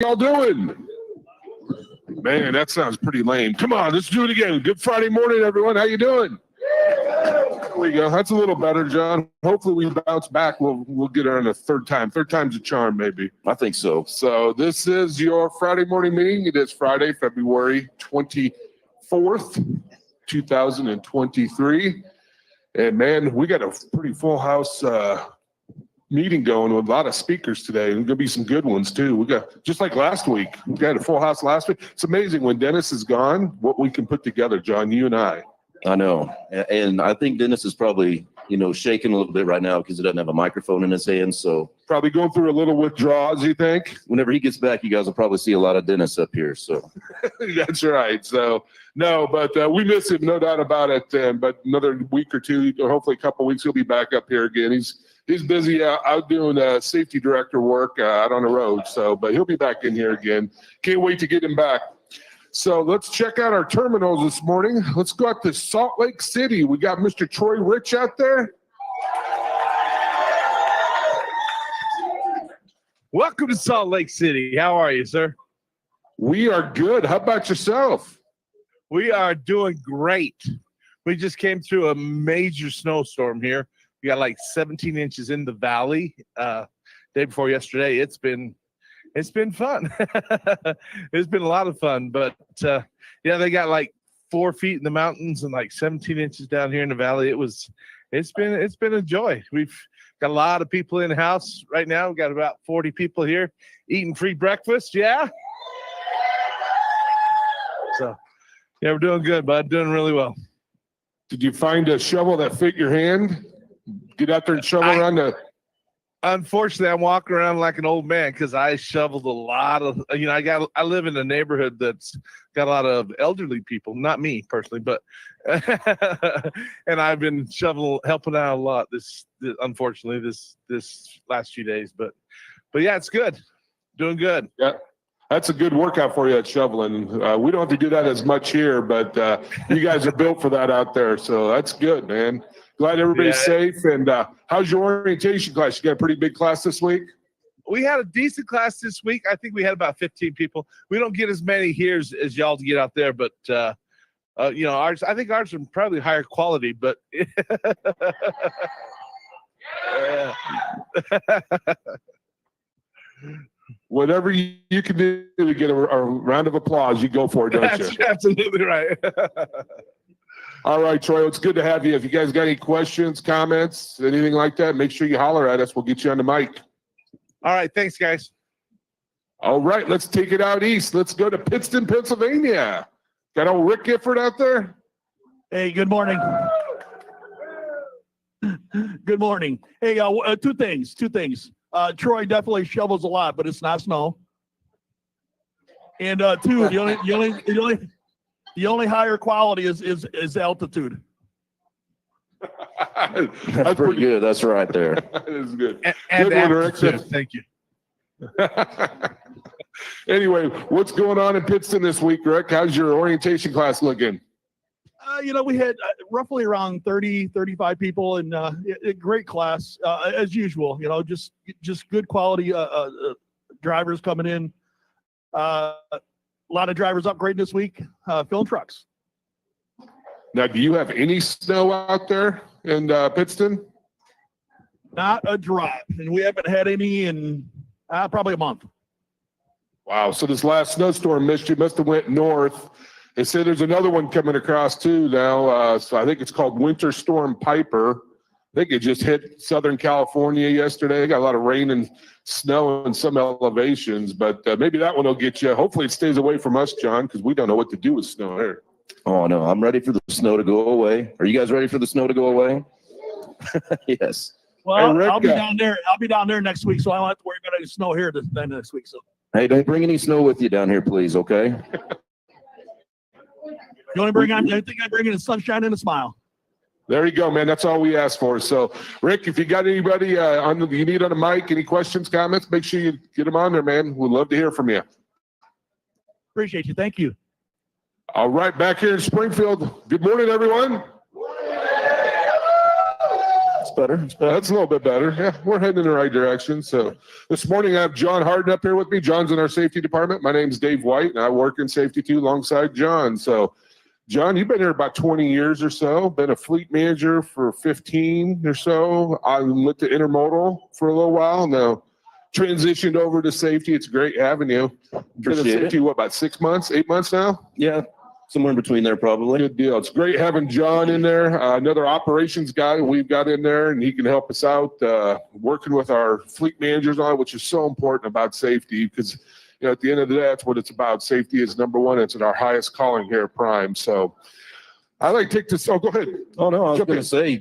Y'all doing? Man, that sounds pretty lame. Come on, let's do it again. Good Friday morning, everyone. How you doing? There we go. That's a little better, John. Hopefully we bounce back. We'll get her on a third time. Third time's a charm, maybe. I think so. So this is your Friday morning meeting. It is Friday, February 24th, 2023. And man, we got a pretty full house meeting going with a lot of speakers today. And gonna be some good ones too. We got, just like last week, we got a full house last week. It's amazing when Dennis is gone, what we can put together, John, you and I. I know. And I think Dennis is probably, shaking a little bit right now because he doesn't have a microphone in his hand. So probably going through a little withdrawals, you think? Whenever he gets back, you guys will probably see a lot of Dennis up here. So that's right. So no, but we miss him, no doubt about it. But another week or two, or hopefully a couple of weeks, he'll be back up here again. He's busy out doing safety director work out on the road. So, but he'll be back in here again. Can't wait to get him back. So let's check out our terminals this morning. Let's go out to Salt Lake City. We got Mr. Troy Rich out there. Welcome to Salt Lake City. How are you, sir? We are good. How about yourself? We are doing great. We just came through a major snowstorm here. We got like 17 inches in the valley day before yesterday. It's been fun. It's been a lot of fun, but they got like 4 feet in the mountains and like 17 inches down here in the valley. It's been a joy. We've got a lot of people in the house right now. We've got about 40 people here eating free breakfast. Yeah. So yeah, we're doing good, bud. Doing really well. Did you find a shovel that fit your hand? Get out there and shovel around the. Unfortunately, I'm walking around like an old man because I shoveled a lot of. I live in a neighborhood that's got a lot of elderly people. Not me personally, but and I've been helping out a lot. Unfortunately, this last few days, but yeah, it's good. Doing good. Yeah. That's a good workout for you at shoveling. We don't have to do that as much here, but you guys are built for that out there. So that's good, man. Glad everybody's safe. And how's your orientation class? You got a pretty big class this week? We had a decent class this week. I think we had about 15 people. We don't get as many here as y'all to get out there, but ours. I think ours are probably higher quality, but. Whatever you can do to get a round of applause, you go for it, don't you? That's absolutely right. All right, Troy, it's good to have you. If you guys got any questions, comments, anything like that, make sure you holler at us. We'll get you on the mic. All right, thanks, guys. All right, let's take it out east. Let's go to Pittston, Pennsylvania. Got old Rick Gifford out there? Hey, good morning. Good morning. Hey, two things. Troy definitely shovels a lot, but it's not snow. And two, the only higher quality is altitude. That's pretty good. That's right there. That is good. And good one, Rick. Thank you. Anyway, what's going on in Pittston this week, Rick? How's your orientation class looking? We had roughly around 30, 35 people, and a great class as usual. Just good quality drivers coming in. A lot of drivers upgrading this week, filling trucks. Now, do you have any snow out there in Pittston? Not a drop, and we haven't had any in probably a month. Wow! So this last snowstorm must have went north. They say there's another one coming across too now. So I think it's called Winter Storm Piper. I think it just hit Southern California yesterday. They got a lot of rain and snow in some elevations, but maybe that one will get you. Hopefully it stays away from us, John, because we don't know what to do with snow here. Oh, no, I'm ready for the snow to go away. Are you guys ready for the snow to go away? Yes. Well, hey, Rick, I'll be down there. I'll be down there next week, so I don't have to worry about any snow here next week. So. Hey, don't bring any snow with you down here, please, okay? You only bring on anything I bring in is sunshine and a smile. There you go, man. That's all we ask for. So, Rick, if you got anybody you need on the mic, any questions, comments, make sure you get them on there, man. We'd love to hear from you. Appreciate you. Thank you. All right, back here in Springfield. Good morning, everyone. better. It's better. That's a little bit better. Yeah, we're heading in the right direction. So this morning I have John Harden up here with me. John's in our safety department. My name's Dave White, and I work in safety too alongside John. So John, you've been here about 20 years or so, been a fleet manager for 15 or so. I went to intermodal for a little while. Now transitioned over to safety. It's great having you. Been in Appreciate safety, it. what, about 6 months, 8 months now? Yeah, somewhere in between there probably. Good deal. It's great having John in there, another operations guy we've got in there, and he can help us out working with our fleet managers on it, which is so important about safety because, at the end of the day, that's what it's about. Safety is number one. It's in our highest calling here at Prime. So I like to take this. Oh, go ahead. Oh, no, I was Jump going in. to say,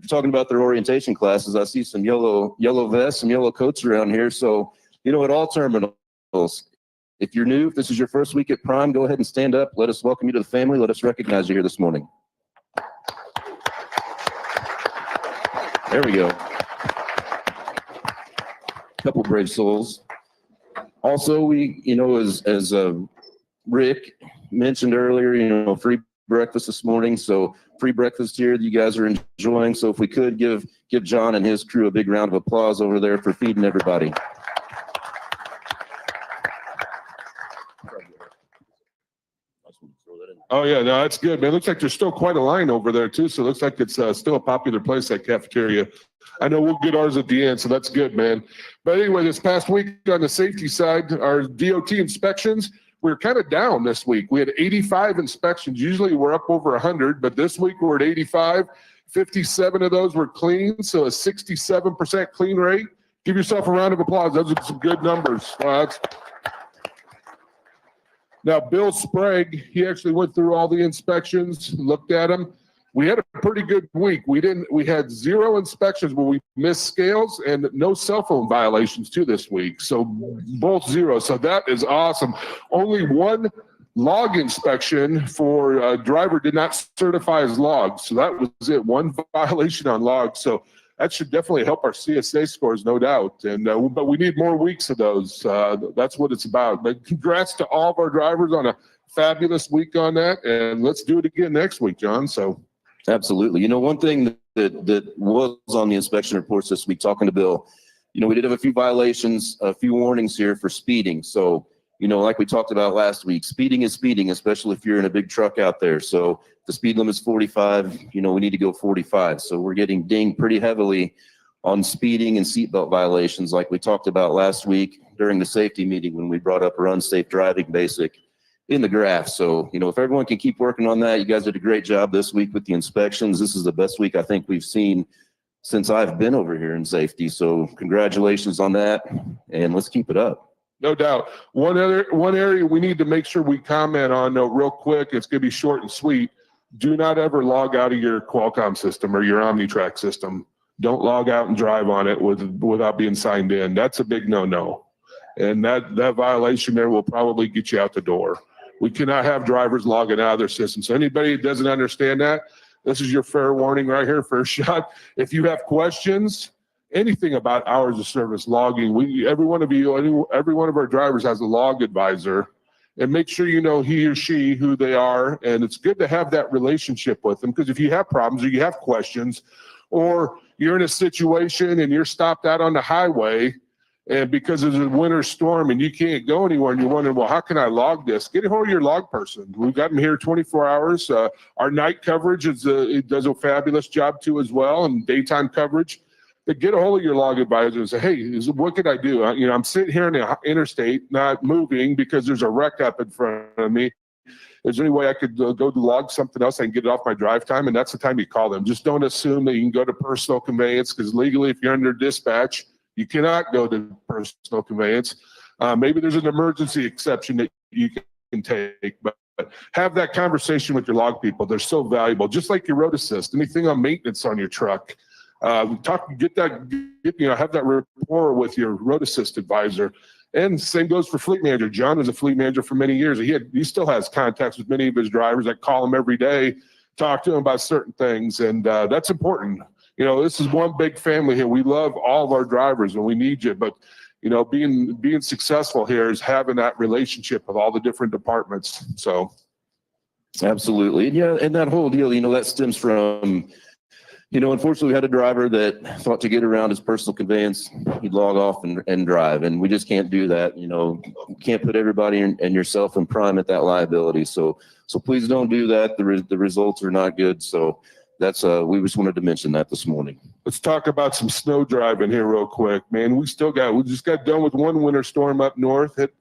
talking about their orientation classes, I see some yellow vests, some yellow coats around here. So, at all terminals, if you're new, if this is your first week at Prime, go ahead and stand up. Let us welcome you to the family. Let us recognize you here this morning. There we go. Couple brave souls. Also, we, as Rick mentioned earlier, free breakfast this morning. So free breakfast here that you guys are enjoying. So if we could give John and his crew a big round of applause over there for feeding everybody. Oh, yeah, no, that's good, man. Looks like there's still quite a line over there, too. So it looks like it's still a popular place, that cafeteria. I know we'll get ours at the end, so that's good, man. But anyway, this past week on the safety side, our DOT inspections, we were kind of down this week. We had 85 inspections. Usually we're up over 100, but this week we're at 85. 57 of those were clean, so a 67% clean rate. Give yourself a round of applause. Those are some good numbers. Now, Bill Sprague, he actually went through all the inspections, looked at them. We had a pretty good week. We had 0 inspections where we missed scales and no cell phone violations too this week. So both 0. So that is awesome. Only 1 log inspection for a driver did not certify his logs. So that was it. 1 violation on logs. So that should definitely help our CSA scores, no doubt. And but we need more weeks of those. That's what it's about. But congrats to all of our drivers on a fabulous week on that. And let's do it again next week, John. So. Absolutely. One thing that was on the inspection reports this week, talking to Bill, we did have a few violations, a few warnings here for speeding. So, like we talked about last week, speeding is speeding, especially if you're in a big truck out there. So the speed limit is 45, we need to go 45. So we're getting dinged pretty heavily on speeding and seatbelt violations, like we talked about last week during the safety meeting when we brought up our unsafe driving basic in the graph. So, if everyone can keep working on that, you guys did a great job this week with the inspections. This is the best week I think we've seen since I've been over here in safety. So congratulations on that, and let's keep it up. No doubt. One area we need to make sure we comment on real quick. It's going to be short and sweet. Do not ever log out of your Qualcomm system or your OmniTrack system. Don't log out and drive on it without being signed in. That's a big no-no. And that violation there will probably get you out the door. We cannot have drivers logging out of their system. So anybody that doesn't understand that, this is your fair warning right here, first shot. If you have questions, anything about hours of service logging, every one of our drivers has a log advisor, and make sure you know he or she, who they are. And it's good to have that relationship with them, because if you have problems or you have questions, or you're in a situation and you're stopped out on the highway, and because there's a winter storm and you can't go anywhere and you're wondering, well, how can I log this? Get a hold of your log person. We've got them here 24 hours. Our night coverage it does a fabulous job too as well, and daytime coverage. But get a hold of your log advisor and say, hey, what could I do? I'm sitting here in the interstate, not moving because there's a wreck up in front of me. Is there any way I could go to log something else? I can get it off my drive time, and that's the time you call them. Just don't assume that you can go to personal conveyance, because legally, if you're under dispatch, you cannot go to personal conveyance. Maybe there's an emergency exception that you can take, but have that conversation with your log people. They're so valuable, just like your road assist. Anything on maintenance on your truck, have that rapport with your road assist advisor. And same goes for fleet manager. John was a fleet manager for many years. He still has contacts with many of his drivers. I call him every day, talk to him about certain things, and that's important. This is one big family here. We love all of our drivers and we need you, but being successful here is having that relationship with all the different departments. So absolutely. Yeah, and that whole deal, that stems from Unfortunately, we had a driver that thought to get around his personal conveyance, he'd log off and drive, and we just can't do that. You can't put everybody and yourself in prime at that liability. So please don't do that. The results are not good. So that's we just wanted to mention that this morning. Let's talk about some snow driving here real quick, man. We just got done with one winter storm up north, hit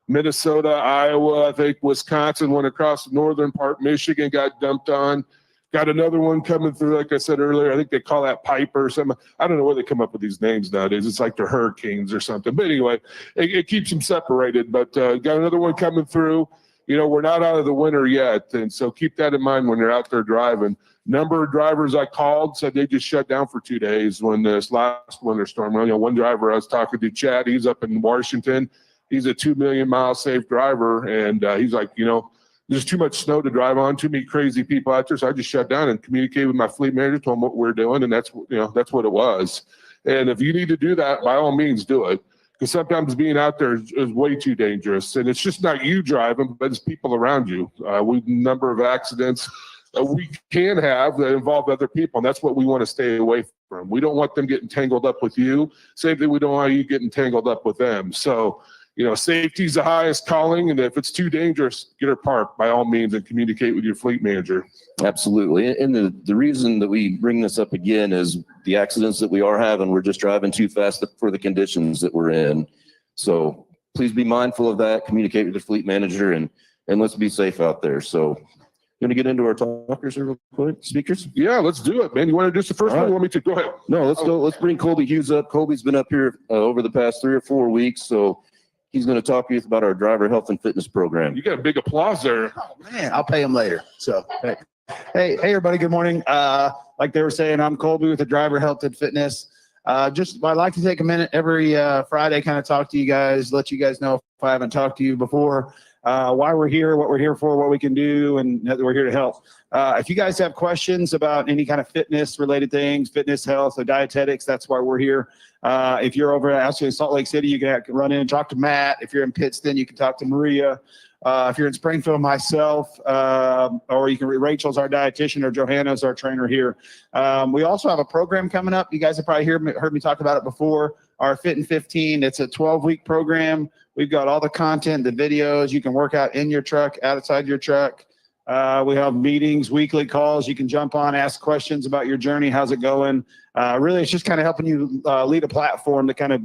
Minnesota, Iowa, I think Wisconsin, went across the northern part, Michigan got dumped on. Got another one coming through, like I said earlier. I think they call that Piper or something. I don't know where they come up with these names nowadays. It's like they're hurricanes or something. But anyway, it keeps them separated. But got another one coming through. We're not out of the winter yet. And so keep that in mind when you're out there driving. Number of drivers I called said they just shut down for 2 days when this last winter storm. One driver I was talking to, Chad, he's up in Washington. He's a 2 million mile safe driver. And he's like, there's too much snow to drive on, too many crazy people out there. So I just shut down and communicated with my fleet manager, told him what we're doing. And that's what it was. And if you need to do that, by all means, do it. Because sometimes being out there is way too dangerous. And it's just not you driving, but it's people around you. Number of accidents we can have that involve other people. And that's what we want to stay away from. We don't want them getting tangled up with you. Same thing, we don't want you getting tangled up with them. So, safety is the highest calling, and if it's too dangerous, get her parked by all means and communicate with your fleet manager. Absolutely. And the reason that we bring this up again is the accidents that we are having. We're just driving too fast for the conditions that we're in. So please be mindful of that. Communicate with the fleet manager and let's be safe out there. So going to get into our talkers here real quick, speakers? Yeah, let's do it, man. You want to do the first one? You want me to? Go ahead. No, let's go. Let's bring Colby Hughes up. Colby's been up here over the past 3 or 4 weeks. So he's going to talk to you about our driver health and fitness program. You got a big applause there. Oh, man, I'll pay him later. So, hey, everybody. Good morning. Like they were saying, I'm Colby with the Driver Health and Fitness. I'd like to take a minute every Friday, kind of talk to you guys, let you guys know if I haven't talked to you before, why we're here, what we're here for, what we can do, and that we're here to help. If you guys have questions about any kind of fitness related things, fitness, health, or dietetics, that's why we're here. If you're over actually in Salt Lake City, you can run in and talk to Matt. If you're in Pittston, you can talk to Maria. If you're in Springfield, myself, or you can Rachel's our dietitian, or Johanna's our trainer here. We also have a program coming up. You guys have probably heard me talk about it before. Our Fit in 15. It's a 12-week program. We've got all the content, the videos. You can work out in your truck, outside your truck. We have meetings, weekly calls. You can jump on, ask questions about your journey. How's it going? Really, it's just kind of helping you lead a platform to kind of,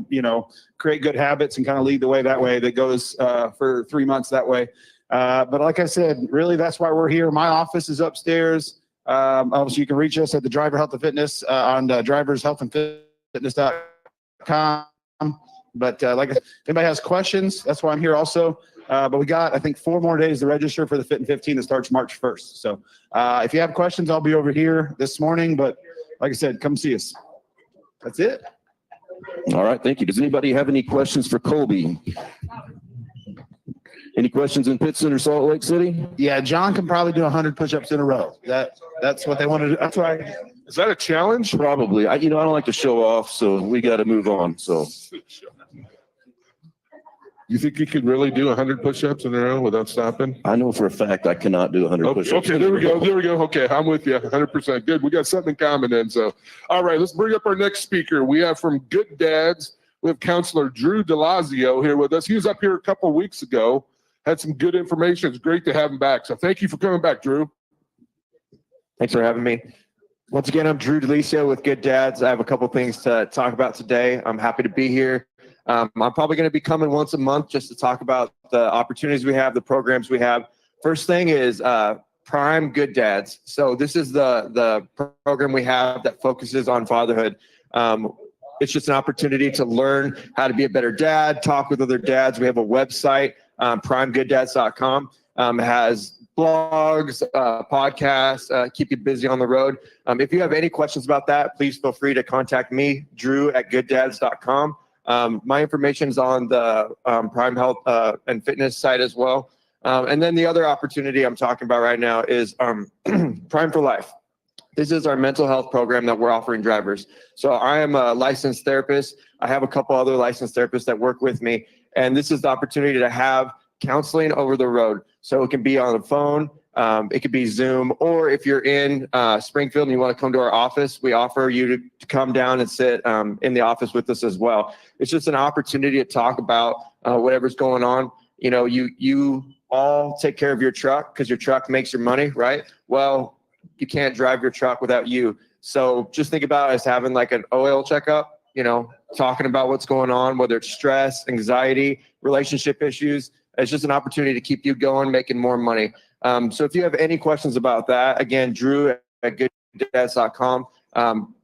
create good habits and kind of lead the way that way. That goes for 3 months that way. But like I said, really, that's why we're here. My office is upstairs. Obviously, you can reach us at the Driver Health and Fitness on drivershealthandfitness.com. But if anybody has questions, that's why I'm here also. But we got, I think, 4 more days to register for the Fit in 15 that starts March 1st. So if you have questions, I'll be over here this morning. But like I said, come see us. That's it. All right. Thank you. Does anybody have any questions for Colby? Any questions in Pittston or Salt Lake City? Yeah, John can probably do 100 push-ups in a row. That's what they want to do. That's why. Is that a challenge? Probably. I don't like to show off, so we got to move on. So. You think you could really do 100 push-ups in a row without stopping? I know for a fact I cannot do 100 push-ups. Okay, there we go. Okay, I'm with you 100%. Good. We got something in common then. So, all right, let's bring up our next speaker. We have from Good Dads, we have Counselor Drew Dilisio here with us. He was up here a couple of weeks ago, had some good information. It's great to have him back. So thank you for coming back, Drew. Thanks for having me. Once again, I'm Drew Dilisio with Good Dads. I have a couple things to talk about today. I'm happy to be here. I'm probably going to be coming once a month just to talk about the opportunities we have, the programs we have. First thing is Prime Good Dads. So this is the program we have that focuses on fatherhood. It's just an opportunity to learn how to be a better dad, talk with other dads. We have a website, primegooddads.com. It has blogs, podcasts, keep you busy on the road. If you have any questions about that, please feel free to contact me, drew@gooddads.com. My information is on the Prime Health and Fitness site as well. And then the other opportunity I'm talking about right now is Prime for Life. This is our mental health program that we're offering drivers. So I am a licensed therapist. I have a couple other licensed therapists that work with me. And this is the opportunity to have counseling over the road. So it can be on the phone. It could be Zoom, or if you're in Springfield and you want to come to our office, we offer you to come down and sit in the office with us as well. It's just an opportunity to talk about whatever's going on. You know, you all take care of your truck because your truck makes your money, right? Well, you can't drive your truck without you. So just think about it as having like an oil checkup, you know, talking about what's going on, whether it's stress, anxiety, relationship issues. It's just an opportunity to keep you going, making more money. So if you have any questions about that, again, Drew at gooddads.com.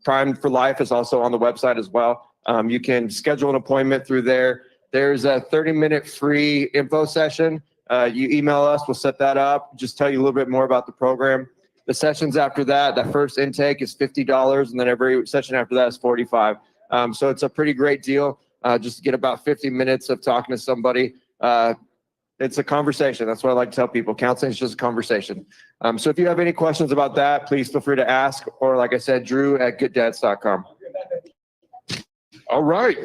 Prime for Life is also on the website as well. You can schedule an appointment through there. There's a 30-minute free info session. You email us, we'll set that up, just tell you a little bit more about the program. The sessions after that, that first intake is $50, and then every session after that is $45. So it's a pretty great deal. Just to get about 50 minutes of talking to somebody. It's a conversation. That's what I like to tell people. Counseling is just a conversation. So if you have any questions about that, please feel free to ask. Or like I said, Drew at gooddads.com. All right.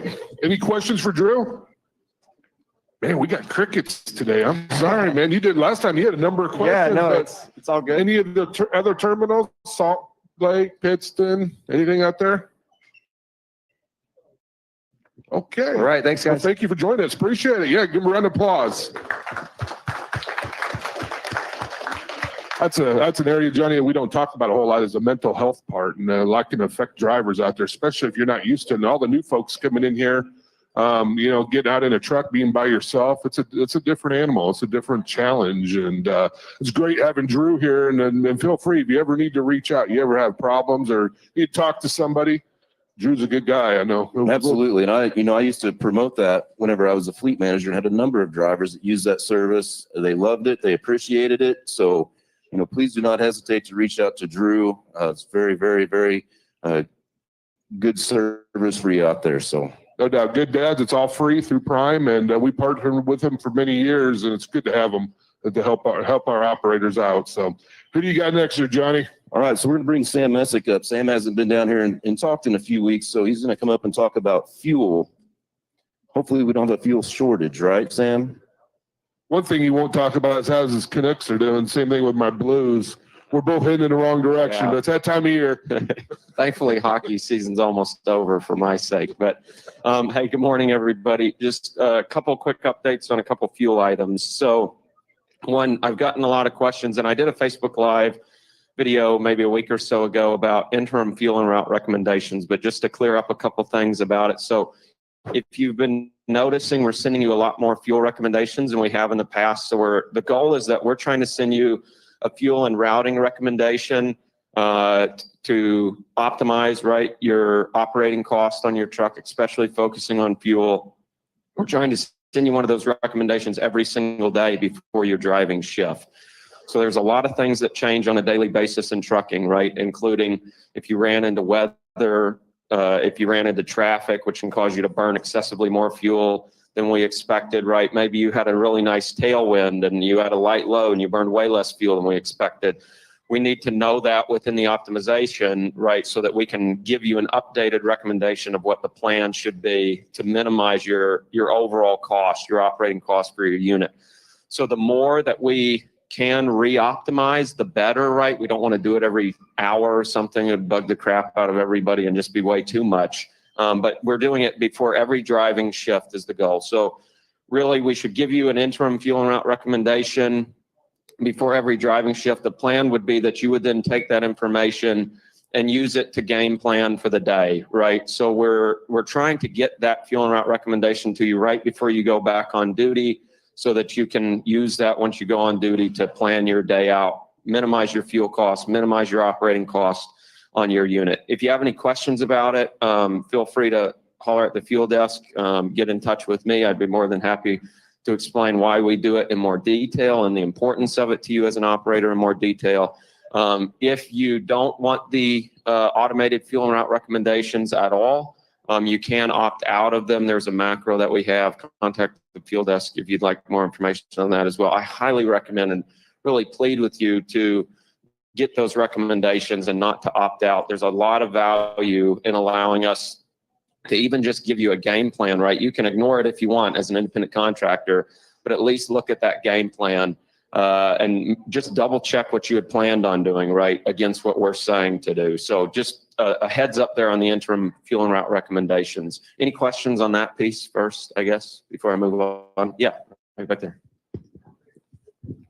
Any questions for Drew? Man, we got crickets today. I'm sorry, man. You did last time. You had a number of questions. Yeah, no, but it's all good. any of the other terminals, Salt Lake, Pittston, anything out there? Okay. All right. Thanks, Well, guys. thank you for joining us. Appreciate it. Yeah, give them a round of applause. That's an area, Johnny, that we don't talk about a whole lot is the mental health part, and a lot can affect drivers out there, especially if you're not used to it. And all the new folks coming in here, you know, getting out in a truck, being by yourself, it's a different animal. It's a different challenge, and it's great having Drew here. And feel free if you ever need to reach out, you ever have problems or you talk to somebody. Drew's a good guy, I know. Absolutely. And I used to promote that whenever I was a fleet manager and had a number of drivers that used that service. They loved it. They appreciated it. So, you know, please do not hesitate to reach out to Drew. It's very, very, very good service for you out there. So No doubt. Good Dads, it's all free through Prime, and we partnered with him for many years, and it's good to have them to help our operators out. So who do you got next here, Johnny? all right, so we're gonna bring Sam Messick up. Sam hasn't been down here and talked in a few weeks, so he's gonna come up and talk about fuel. Hopefully we don't have a fuel shortage, right, Sam? One thing he won't talk about is how his Canucks are doing. Same thing with my Blues. We're both heading in the wrong direction, Yeah. but it's that time of year. Thankfully, hockey season's almost over for my sake. But hey, good morning, everybody. Just a couple quick updates on a couple fuel items. So one, I've gotten a lot of questions, and I did a Facebook Live video maybe a week or so ago about interim fuel and route recommendations, but just to clear up a couple things about it. So if you've been noticing, we're sending you a lot more fuel recommendations than we have in the past. So the goal is that we're trying to send you a fuel and routing recommendation to optimize, right, your operating cost on your truck, especially focusing on fuel. We're trying to send you one of those recommendations every single day before your driving shift. So there's a lot of things that change on a daily basis in trucking, right, including if you ran into weather, if you ran into traffic, which can cause you to burn excessively more fuel than we expected, right? Maybe you had a really nice tailwind and you had a light low and you burned way less fuel than we expected. We need to know that within the optimization, right, so that we can give you an updated recommendation of what the plan should be to minimize your overall cost, your operating cost for your unit. So the more that we can re-optimize, the better, right? We don't want to do it every hour or something and bug the crap out of everybody and just be way too much. But we're doing it before every driving shift is the goal. So really, we should give you an interim fuel and route recommendation before every driving shift. The plan would be that you would then take that information and use it to game plan for the day, right? So we're trying to get that fuel and route recommendation to you right before you go back on duty so that you can use that once you go on duty to plan your day out, minimize your fuel costs, minimize your operating costs on your unit. If you have any questions about it, feel free to holler at the fuel desk, get in touch with me. I'd be more than happy to explain why we do it in more detail and the importance of it to you as an operator in more detail. If you don't want the automated fuel and route recommendations at all, you can opt out of them. There's a macro that we have. Contact the fuel desk if you'd like more information on that as well. I highly recommend and really plead with you to get those recommendations and not to opt out. There's a lot of value in allowing us to even just give you a game plan, right? You can ignore it if you want as an independent contractor, but at least look at that game plan and just double check what you had planned on doing, right, against what we're saying to do. So just a heads up there on the interim fuel and route recommendations. Any questions on that piece first, I guess, before I move on? Yeah, right back there.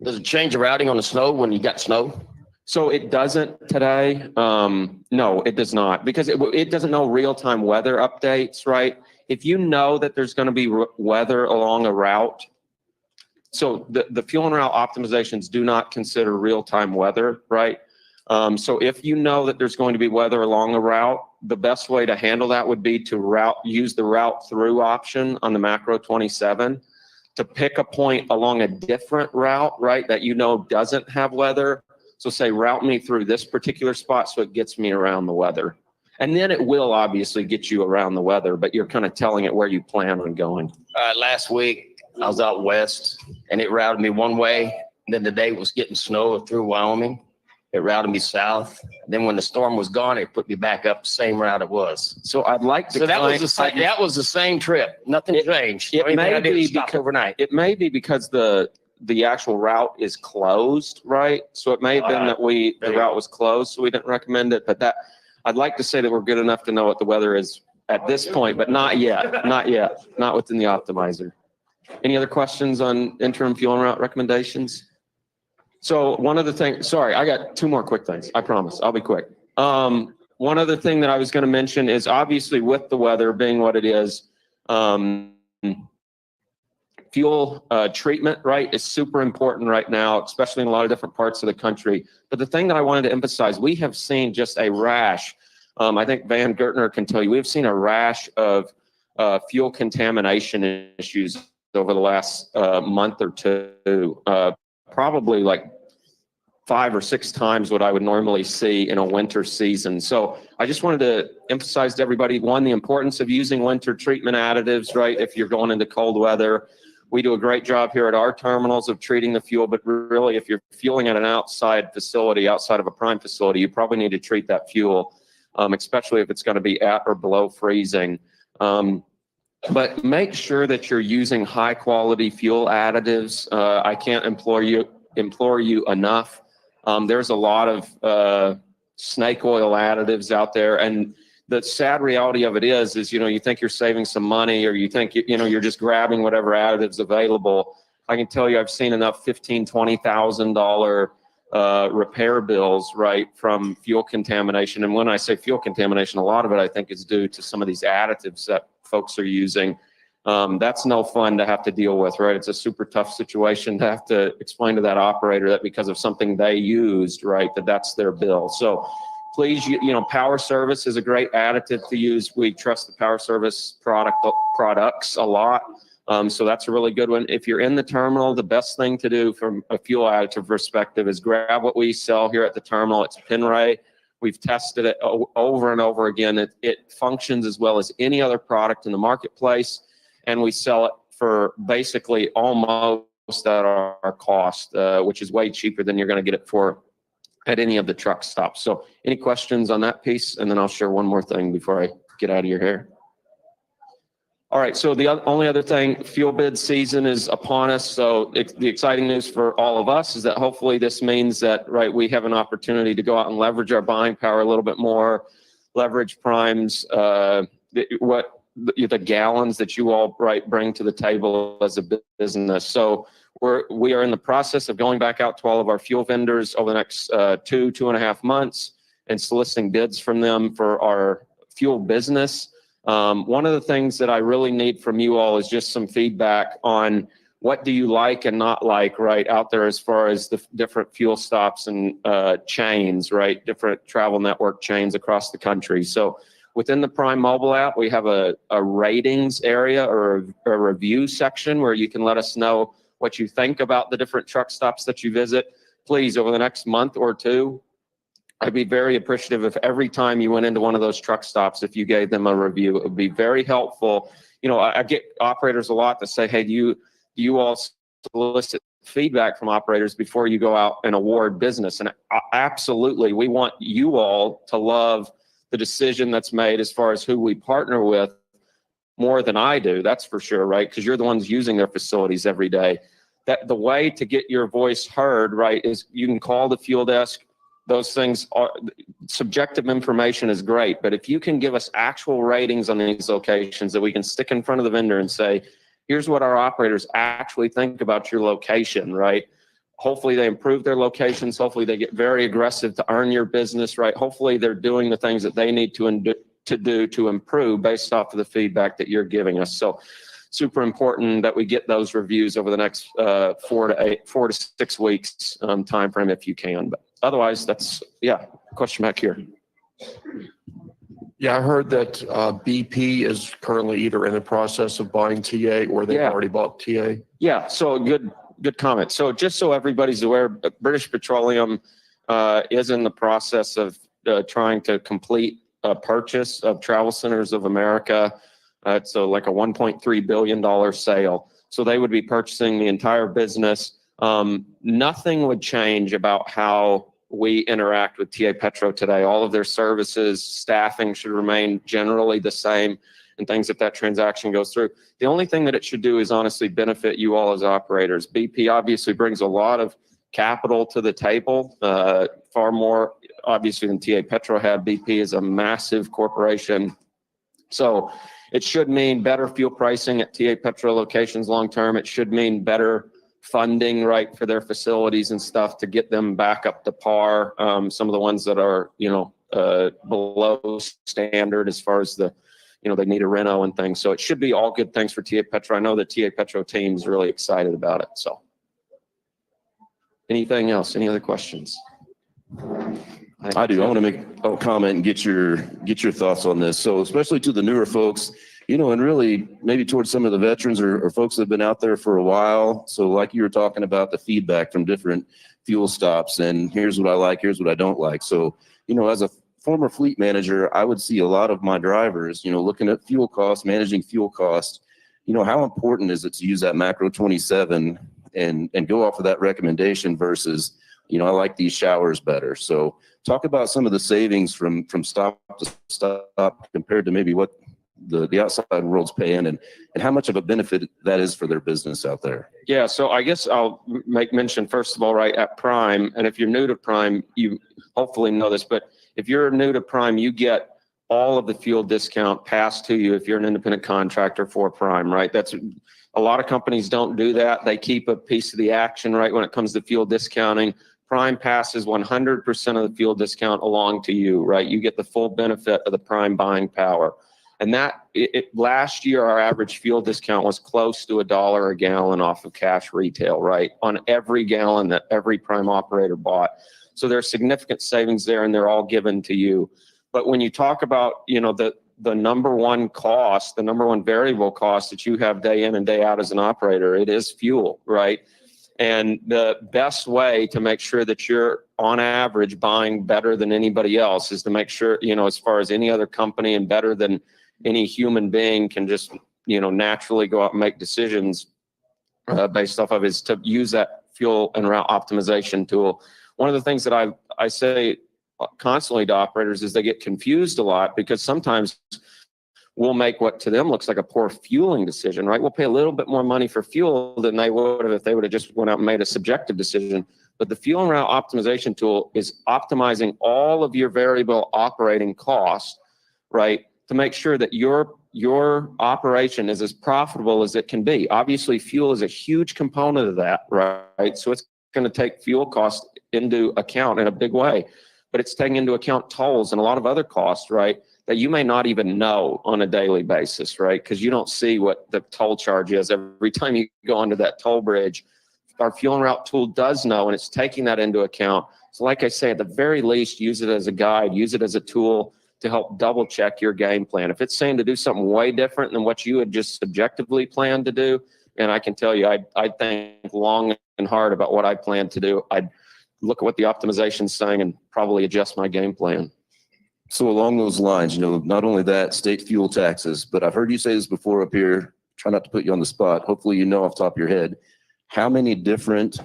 Does it change the routing on the snow when you got snow? So it doesn't today. No, it does not, because it doesn't know real-time weather updates, right? If you know that there's going to be weather along a route, so the fuel and route optimizations do not consider real-time weather, right? So if you know that there's going to be weather along a route, the best way to handle that would be to use the route through option on the macro 27 to pick a point along a different route, right, that you know doesn't have weather. So say, route me through this particular spot so it gets me around the weather. And then it will obviously get you around the weather, but you're kind of telling it where you plan on going. Last week, I was out west and it routed me one way. And then the day was getting snow through Wyoming. It routed me south. Then when the storm was gone, it put me back up the same route it was. So I'd like to. So that was the same trip. Nothing changed. It may be because overnight. It may be because the actual route is closed, right? So it may have been that the route was closed, so we didn't recommend it. But that I'd like to say that we're good enough to know what the weather is at this point, but not yet. Not yet. Not within the optimizer. Any other questions on interim fuel and route recommendations? So one other thing, sorry, I got two more quick things. I promise, I'll be quick. One other thing that I was going to mention is obviously with the weather being what it is, fuel treatment, right, is super important right now, especially in a lot of different parts of the country. But the thing that I wanted to emphasize, we have seen just a rash. I think Van Gertner can tell you, we've seen a rash of fuel contamination issues over the last month or two, probably like 5 or 6 times what I would normally see in a winter season. So I just wanted to emphasize to everybody, one, the importance of using winter treatment additives, right? If you're going into cold weather, we do a great job here at our terminals of treating the fuel, but really if you're fueling at an outside facility, outside of a prime facility, you probably need to treat that fuel, especially if it's going to be at or below freezing. But make sure that you're using high quality fuel additives. I can't implore you enough. There's a lot of snake oil additives out there, and the sad reality of it is you think you're saving some money, or you think you're just grabbing whatever additives available. I can tell you I've seen enough $15,000-$20,000 repair bills, right, from fuel contamination. And when I say fuel contamination, a lot of it I think is due to some of these additives that folks are using. That's no fun to have to deal with, right? It's a super tough situation to have to explain to that operator that because of something they used, right, that's their bill. So please, Power Service is a great additive to use. We trust the Power Service products a lot. So that's a really good one. If you're in the terminal, the best thing to do from a fuel additive perspective is grab what we sell here at the terminal. It's Pinray. We've tested it over and over again. It functions as well as any other product in the marketplace, and we sell it for basically almost at our cost, which is way cheaper than you're going to get it for at any of the truck stops. So any questions on that piece? And then I'll share one more thing before I get out of your hair. All right, so the only other thing, fuel bid season is upon us. So the exciting news for all of us is that hopefully this means that, right, we have an opportunity to go out and leverage our buying power a little bit more, leverage primes, the gallons that you all, right, bring to the table as a business. So we are in the process of going back out to all of our fuel vendors over the next 2.5 months and soliciting bids from them for our fuel business. One of the things that I really need from you all is just some feedback on what do you like and not like, right, out there as far as the different fuel stops and chains, right, different travel network chains across the country. So within the Prime mobile app, we have a ratings area or a review section where you can let us know what you think about the different truck stops that you visit. Please, over the next month or two, I'd be very appreciative if every time you went into one of those truck stops, if you gave them a review. It would be very helpful. I get operators a lot that say, hey, do you all solicit feedback from operators before you go out and award business? And absolutely, we want you all to love the decision that's made as far as who we partner with more than I do. That's for sure, right? Because you're the ones using their facilities every day. that the way to get your voice heard, right, is you can call the fuel desk. Those things are subjective information is great, but if you can give us actual ratings on these locations that we can stick in front of the vendor and say, here's what our operators actually think about your location, right? Hopefully they improve their locations. Hopefully they get very aggressive to earn your business, right? Hopefully they're doing the things that they need to do to improve based off of the feedback that you're giving us. So super important that we get those reviews over the next 4 to 6 weeks time frame if you can. But otherwise, that's, yeah, question back here. Yeah, I heard that BP is currently either in the process of buying TA or they've Yeah. already bought TA. Yeah, so good comment. So just so everybody's aware, British Petroleum is in the process of trying to complete a purchase of Travel Centers of America. It's like a $1.3 billion sale. So they would be purchasing the entire business. Nothing would change about how we interact with TA Petro today. All of their services, staffing should remain generally the same and things if that transaction goes through. The only thing that it should do is honestly benefit you all as operators. BP obviously brings a lot of capital to the table, far more obviously than TA Petro had. BP is a massive corporation. So it should mean better fuel pricing at TA Petro locations long term. It should mean better funding, right, for their facilities and stuff to get them back up to par. Some of the ones that are, below standard as far as the, they need a reno and things. So it should be all good things for TA Petro. I know the TA Petro team is really excited about it. So anything else? Any other questions? I do. I want to make a comment and get your thoughts on this. So especially to the newer folks, and really maybe towards some of the veterans or folks that have been out there for a while. So like you were talking about the feedback from different fuel stops and here's what I like, here's what I don't like. So, as a former fleet manager, I would see a lot of my drivers, looking at fuel costs, managing fuel costs, how important is it to use that macro 27 and go off of that recommendation versus, I like these showers better. So talk about some of the savings from stop to stop compared to maybe what the outside world's paying and how much of a benefit that is for their business out there. Yeah, so I guess I'll make mention first of all, right, at Prime, and if you're new to Prime, you hopefully know this, but if you're new to Prime, you get all of the fuel discount passed to you if you're an independent contractor for Prime, right? That's a lot of companies don't do that. They keep a piece of the action, right, when it comes to fuel discounting. Prime passes 100% of the fuel discount along to you, right? You get the full benefit of the Prime buying power. And that last year, our average fuel discount was close to $1 a gallon off of cash retail, right? On every gallon that every Prime operator bought. So there's significant savings there and they're all given to you. But when you talk about, the number one cost, the number one variable cost that you have day in and day out as an operator, it is fuel, right? And the best way to make sure that you're on average buying better than anybody else is to make sure, as far as any other company and better than any human being can just, naturally go out and make decisions based off of is to use that fuel and route optimization tool. One of the things that I say constantly to operators is they get confused a lot because sometimes we'll make what to them looks like a poor fueling decision, right? We'll pay a little bit more money for fuel than they would have if they would have just went out and made a subjective decision. But the fuel and route optimization tool is optimizing all of your variable operating costs, right? To make sure that your operation is as profitable as it can be. Obviously, fuel is a huge component of that, right? So it's going to take fuel costs into account in a big way, but it's taking into account tolls and a lot of other costs, right? That you may not even know on a daily basis, right? Because you don't see what the toll charge is every time you go onto that toll bridge. Our fuel and route tool does know, and it's taking that into account. So like I say, at the very least, use it as a guide, use it as a tool to help double check your game plan. If it's saying to do something way different than what you had just subjectively planned to do, and I can tell you, I'd think long and hard about what I plan to do. I'd look at what the optimization's saying and probably adjust my game plan. So along those lines, not only that, state fuel taxes, but I've heard you say this before up here, try not to put you on the spot. Hopefully off the top of your head, how many different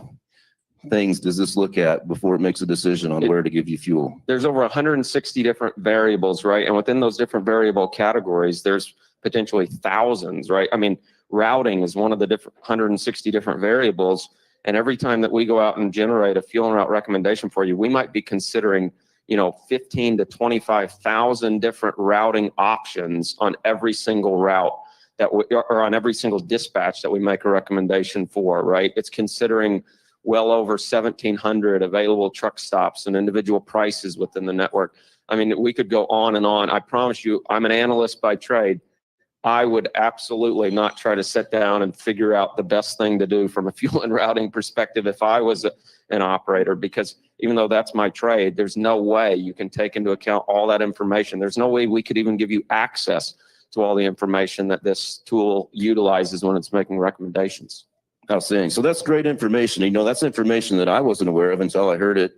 things does this look at before it makes a decision on where to give you fuel? There's over 160 different variables, right? And within those different variable categories, there's potentially thousands, right? I mean, routing is one of the different 160 different variables. And every time that we go out and generate a fuel and route recommendation for you, we might be considering, 15 to 25,000 different routing options on every single route or on every single dispatch that we make a recommendation for, right? It's considering well over 1,700 available truck stops and individual prices within the network. I mean, we could go on and on. I promise you, I'm an analyst by trade. I would absolutely not try to sit down and figure out the best thing to do from a fuel and routing perspective if I was an operator, because even though that's my trade, there's no way you can take into account all that information. There's no way we could even give you access to all the information that this tool utilizes when it's making recommendations. Outstanding. So that's great information. That's information that I wasn't aware of until I heard it,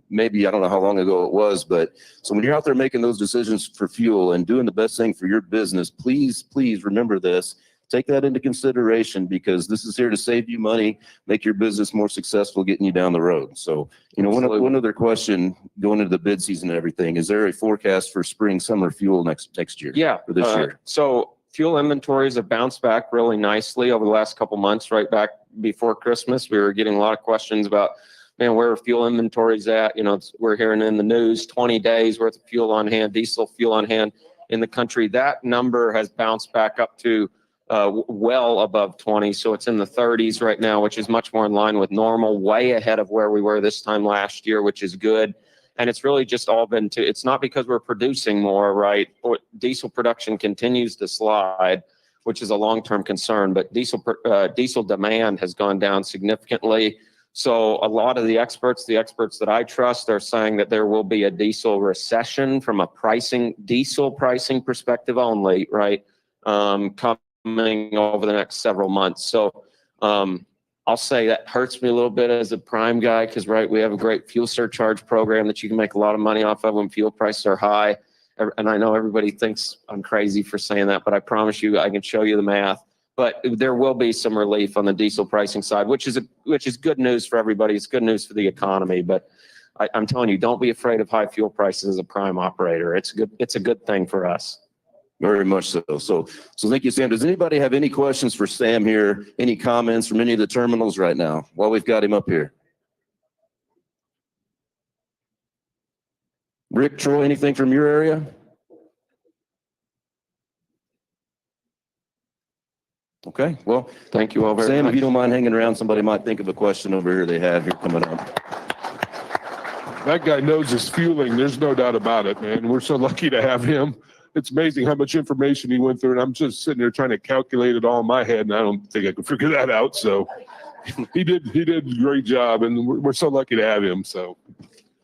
maybe I don't know how long ago it was, but so when you're out there making those decisions for fuel and doing the best thing for your business, please remember this. Take that into consideration, because this is here to save you money, make your business more successful, getting you down the road. So, one other question going into the bid season and everything, is there a forecast for spring, summer fuel next year? Yeah. For this year? So fuel inventories have bounced back really nicely over the last couple months. Right back before Christmas, we were getting a lot of questions about, man, where are fuel inventories at? We're hearing in the news 20 days worth of fuel on hand, diesel fuel on hand in the country. That number has bounced back up to well above 20. So it's in the 30s right now, which is much more in line with normal, way ahead of where we were this time last year, which is good. And it's really just all been it's not because we're producing more, right? Diesel production continues to slide, which is a long-term concern, but diesel demand has gone down significantly. So a lot of the experts that I trust are saying that there will be a diesel recession from a diesel pricing perspective only, right? Coming over the next several months. So I'll say that hurts me a little bit as a prime guy, because, right, we have a great fuel surcharge program that you can make a lot of money off of when fuel prices are high. And I know everybody thinks I'm crazy for saying that, but I promise you, I can show you the math. But there will be some relief on the diesel pricing side, which is good news for everybody. It's good news for the economy. But I'm telling you, don't be afraid of high fuel prices as a prime operator. It's a good thing for us. Very much so. So thank you, Sam. Does anybody have any questions for Sam here? Any comments from any of the terminals right now while we've got him up here? Rick, Troy, anything from your area? Okay, well, Thank you all very Sam, much. if you don't mind hanging around, somebody might think of a question over here they have here coming up. That guy knows his fueling. There's no doubt about it, man. We're so lucky to have him. It's amazing how much information he went through, and I'm just sitting there trying to calculate it all in my head, and I don't think I can figure that out. So he did a great job, and we're so lucky to have him. So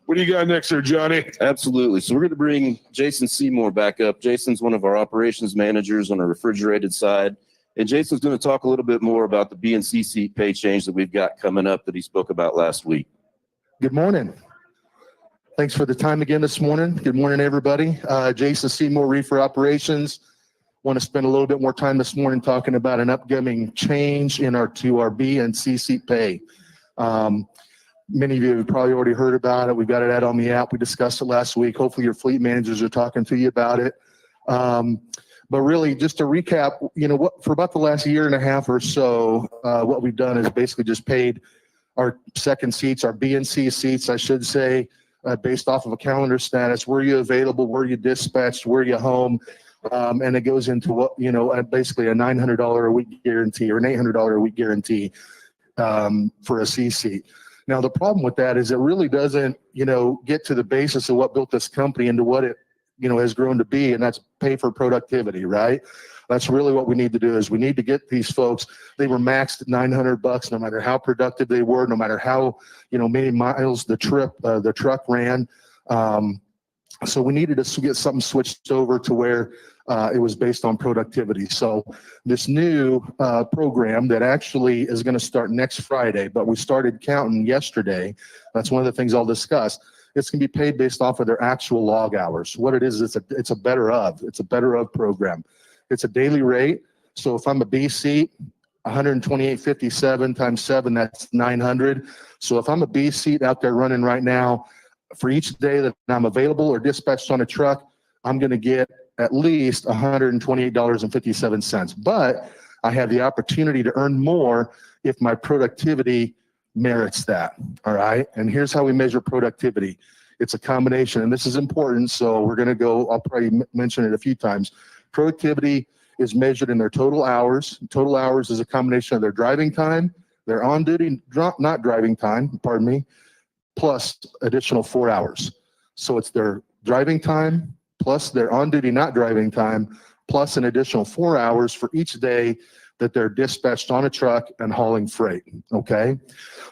what do you got next there, Johnny? Absolutely. So we're going to bring Jason Seymour back up. Jason's one of our operations managers on the refrigerated side. And Jason's going to talk a little bit more about the B and C seat pay change that we've got coming up that he spoke about last week. Good morning. Thanks for the time again this morning. Good morning, everybody. Jason Seymour, Reefer Operations. Want to spend a little bit more time this morning talking about an upcoming change to our B and C seat pay. Many of you have probably already heard about it. We've got it out on the app. We discussed it last week. Hopefully your fleet managers are talking to you about it. But really, just to recap, for about the last year and a half or so, what we've done is basically just paid our second seats, our B and C seats, I should say, based off of a calendar status. Were you available? Were you dispatched? Were you home? And it goes into basically a $900 a week guarantee or an $800 a week guarantee for a C seat. Now, the problem with that is it really doesn't, get to the basis of what built this company into what it, has grown to be, and that's pay for productivity, right? That's really what we need to do is we need to get these folks, they were maxed at $900 no matter how productive they were, no matter how, many miles the truck ran. So we needed to get something switched over to where it was based on productivity. So this new program that actually is going to start next Friday, but we started counting yesterday. That's one of the things I'll discuss. It's going to be paid based off of their actual log hours. What it is, it's a better of program. It's a daily rate. So if I'm a B seat, 128.57 times 7, that's 900. So if I'm a B seat out there running right now, for each day that I'm available or dispatched on a truck, I'm going to get at least $128.57. But I have the opportunity to earn more if my productivity merits that. All right. And here's how we measure productivity. It's a combination, and this is important. So we're going to go, I'll probably mention it a few times. Productivity is measured in their total hours. Total hours is a combination of their driving time, their on duty, not driving time, pardon me, plus additional 4 hours. So it's their driving time plus their on duty, not driving time, plus an additional 4 hours for each day that they're dispatched on a truck and hauling freight. Okay.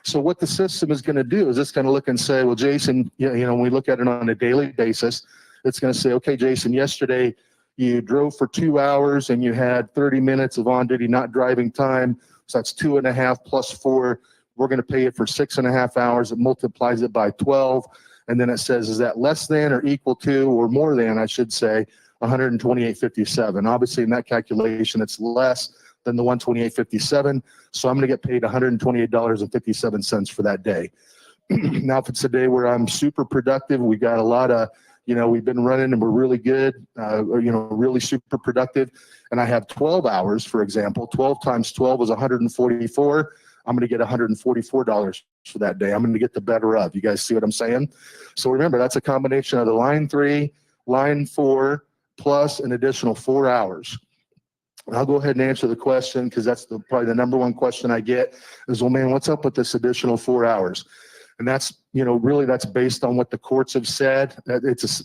So what the system is going to do is it's going to look and say, well, Jason, when we look at it on a daily basis, it's going to say, okay, Jason, yesterday you drove for 2 hours and you had 30 minutes of on duty, not driving time. So that's 2.5 plus 4. We're going to pay it for 6.5 hours. It multiplies it by 12. And then it says, is that less than or equal to, or more than, I should say, 128.57. Obviously in that calculation, it's less than the 128.57. So I'm going to get paid $128.57 for that day. Now, if it's a day where I'm super productive, we got a lot of, we've been running and we're really good, really super productive. And I have 12 hours, for example, 12 times 12 is 144. I'm going to get $144 for that day. I'm going to get the better of. You guys see what I'm saying? So remember, that's a combination of the line 3, line 4, plus an additional 4 hours. And I'll go ahead and answer the question because that's probably the number one question I get is, well, man, what's up with this additional 4 hours? And that's, really that's based on what the courts have said.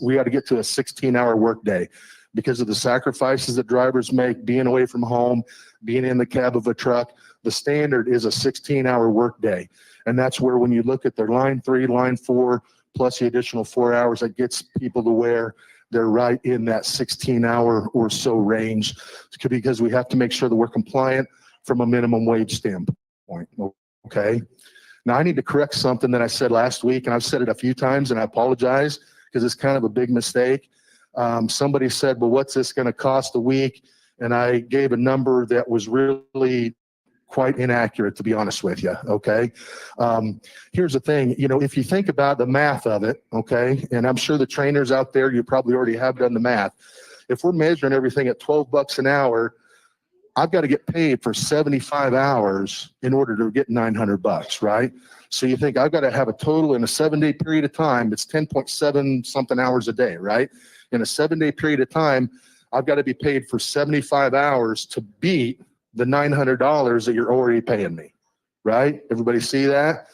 We got to get to a 16-hour workday because of the sacrifices that drivers make, being away from home, being in the cab of a truck. The standard is a 16-hour workday. And that's where when you look at their line 3, line 4, plus the additional 4 hours, that gets people to where they're right in that 16-hour or so range, because we have to make sure that we're compliant from a minimum wage standpoint. Okay. Now I need to correct something that I said last week, and I've said it a few times, and I apologize because it's kind of a big mistake. Somebody said, well, what's this going to cost a week? And I gave a number that was really quite inaccurate, to be honest with you. Okay. Here's the thing, if you think about the math of it, okay, and I'm sure the trainers out there, you probably already have done the math. If we're measuring everything at $12 an hour, I've got to get paid for 75 hours in order to get $900, right? So you think I've got to have a total in a 7-day period of time. It's 10.7 something hours a day, right? In a 7-day period of time, I've got to be paid for 75 hours to beat the $900 that you're already paying me, right? Everybody see that?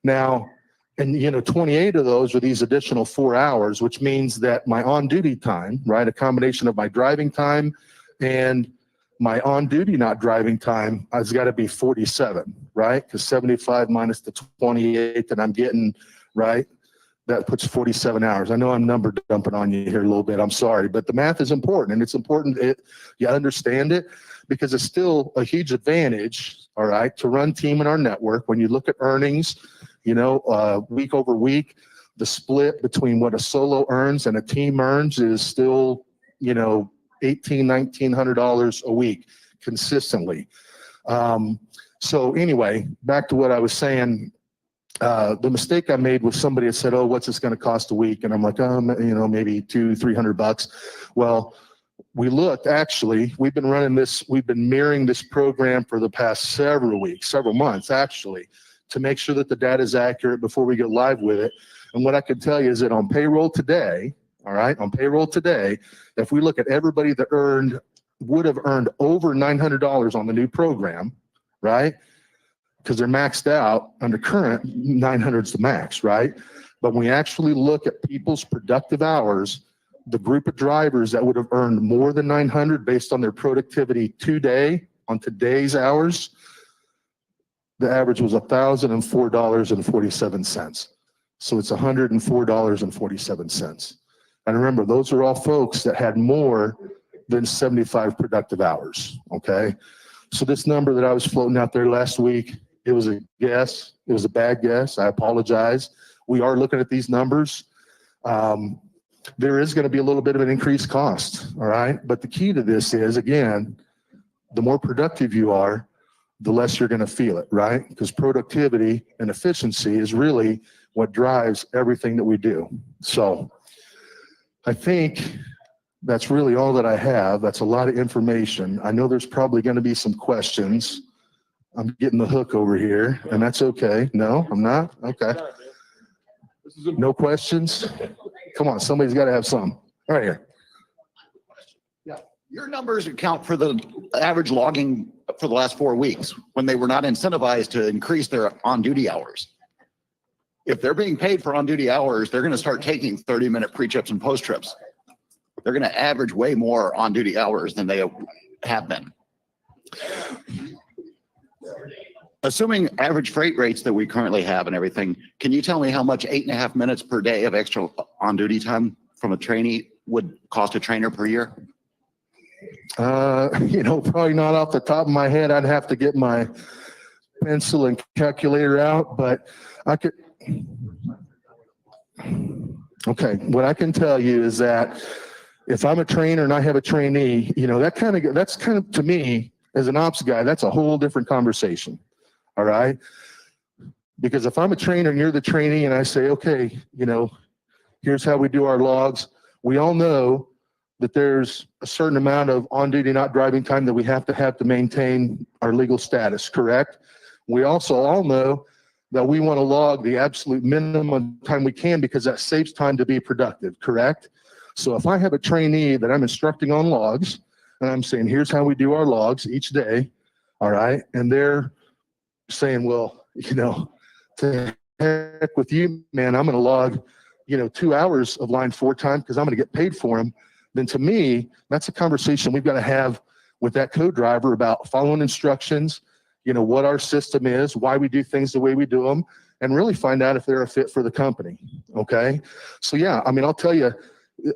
Now, and 28 of those are these additional 4 hours, which means that my on-duty time, right, a combination of my driving time and my on-duty not driving time has got to be 47, right? Because 75 minus the 28 that I'm getting, right, that puts 47 hours. I know I'm number dumping on you here a little bit. I'm sorry, but the math is important, and it's important you understand it, because it's still a huge advantage, all right, to run team in our network. When you look at earnings, week over week, the split between what a solo earns and a team earns is still, $1,900 a week consistently. So anyway, back to what I was saying. The mistake I made was somebody that said, oh, what's this going to cost a week? And I'm like, oh, maybe $200-300. Well, we looked, actually, we've been mirroring this program for the past several months, actually, to make sure that the data is accurate before we get live with it. And what I can tell you is that on payroll today, all right, if we look at everybody that would have earned over $900 on the new program, right? Because they're maxed out under current, 900 is the max, right? But when we actually look at people's productive hours, the group of drivers that would have earned more than 900 based on their productivity today, on today's hours, the average was $1,004.47. So it's $104.47. And remember, those are all folks that had more than 75 productive hours, okay? So this number that I was floating out there last week, it was a guess. It was a bad guess. I apologize. We are looking at these numbers. There is going to be a little bit of an increased cost, all right? But the key to this is, again, the more productive you are, the less you're going to feel it, right? Because productivity and efficiency is really what drives everything that we do. So I think that's really all that I have. That's a lot of information. I know there's probably going to be some questions. I'm getting the hook over here, and that's okay. No, I'm not? Okay. No questions? Come on, somebody's got to have some. Right here. Your numbers account for the average logging for the last 4 weeks when they were not incentivized to increase their on-duty hours. If they're being paid for on-duty hours, they're going to start taking 30-minute pre-trips and post-trips. They're going to average way more on-duty hours than they have been. Assuming average freight rates that we currently have and everything, can you tell me how much 8.5 minutes per day of extra on-duty time from a trainee would cost a trainer per year? Probably not off the top of my head. I'd have to get my pencil and calculator out, but I could. Okay, what I can tell you is that if I'm a trainer and I have a trainee, that's kind of, to me, as an ops guy, that's a whole different conversation. All right. Because if I'm a trainer and you're the trainee and I say, okay, here's how we do our logs. We all know that there's a certain amount of on-duty not driving time that we have to maintain our legal status, correct? We also all know that we want to log the absolute minimum time we can because that saves time to be productive, correct? So if I have a trainee that I'm instructing on logs and I'm saying, here's how we do our logs each day, all right? And they're saying, well, to heck with you, man, I'm going to log, 2 hours of line 4 time because I'm going to get paid for them. Then to me, that's a conversation we've got to have with that co-driver about following instructions, what our system is, why we do things the way we do them, and really find out if they're a fit for the company. Okay. So yeah, I'll tell you,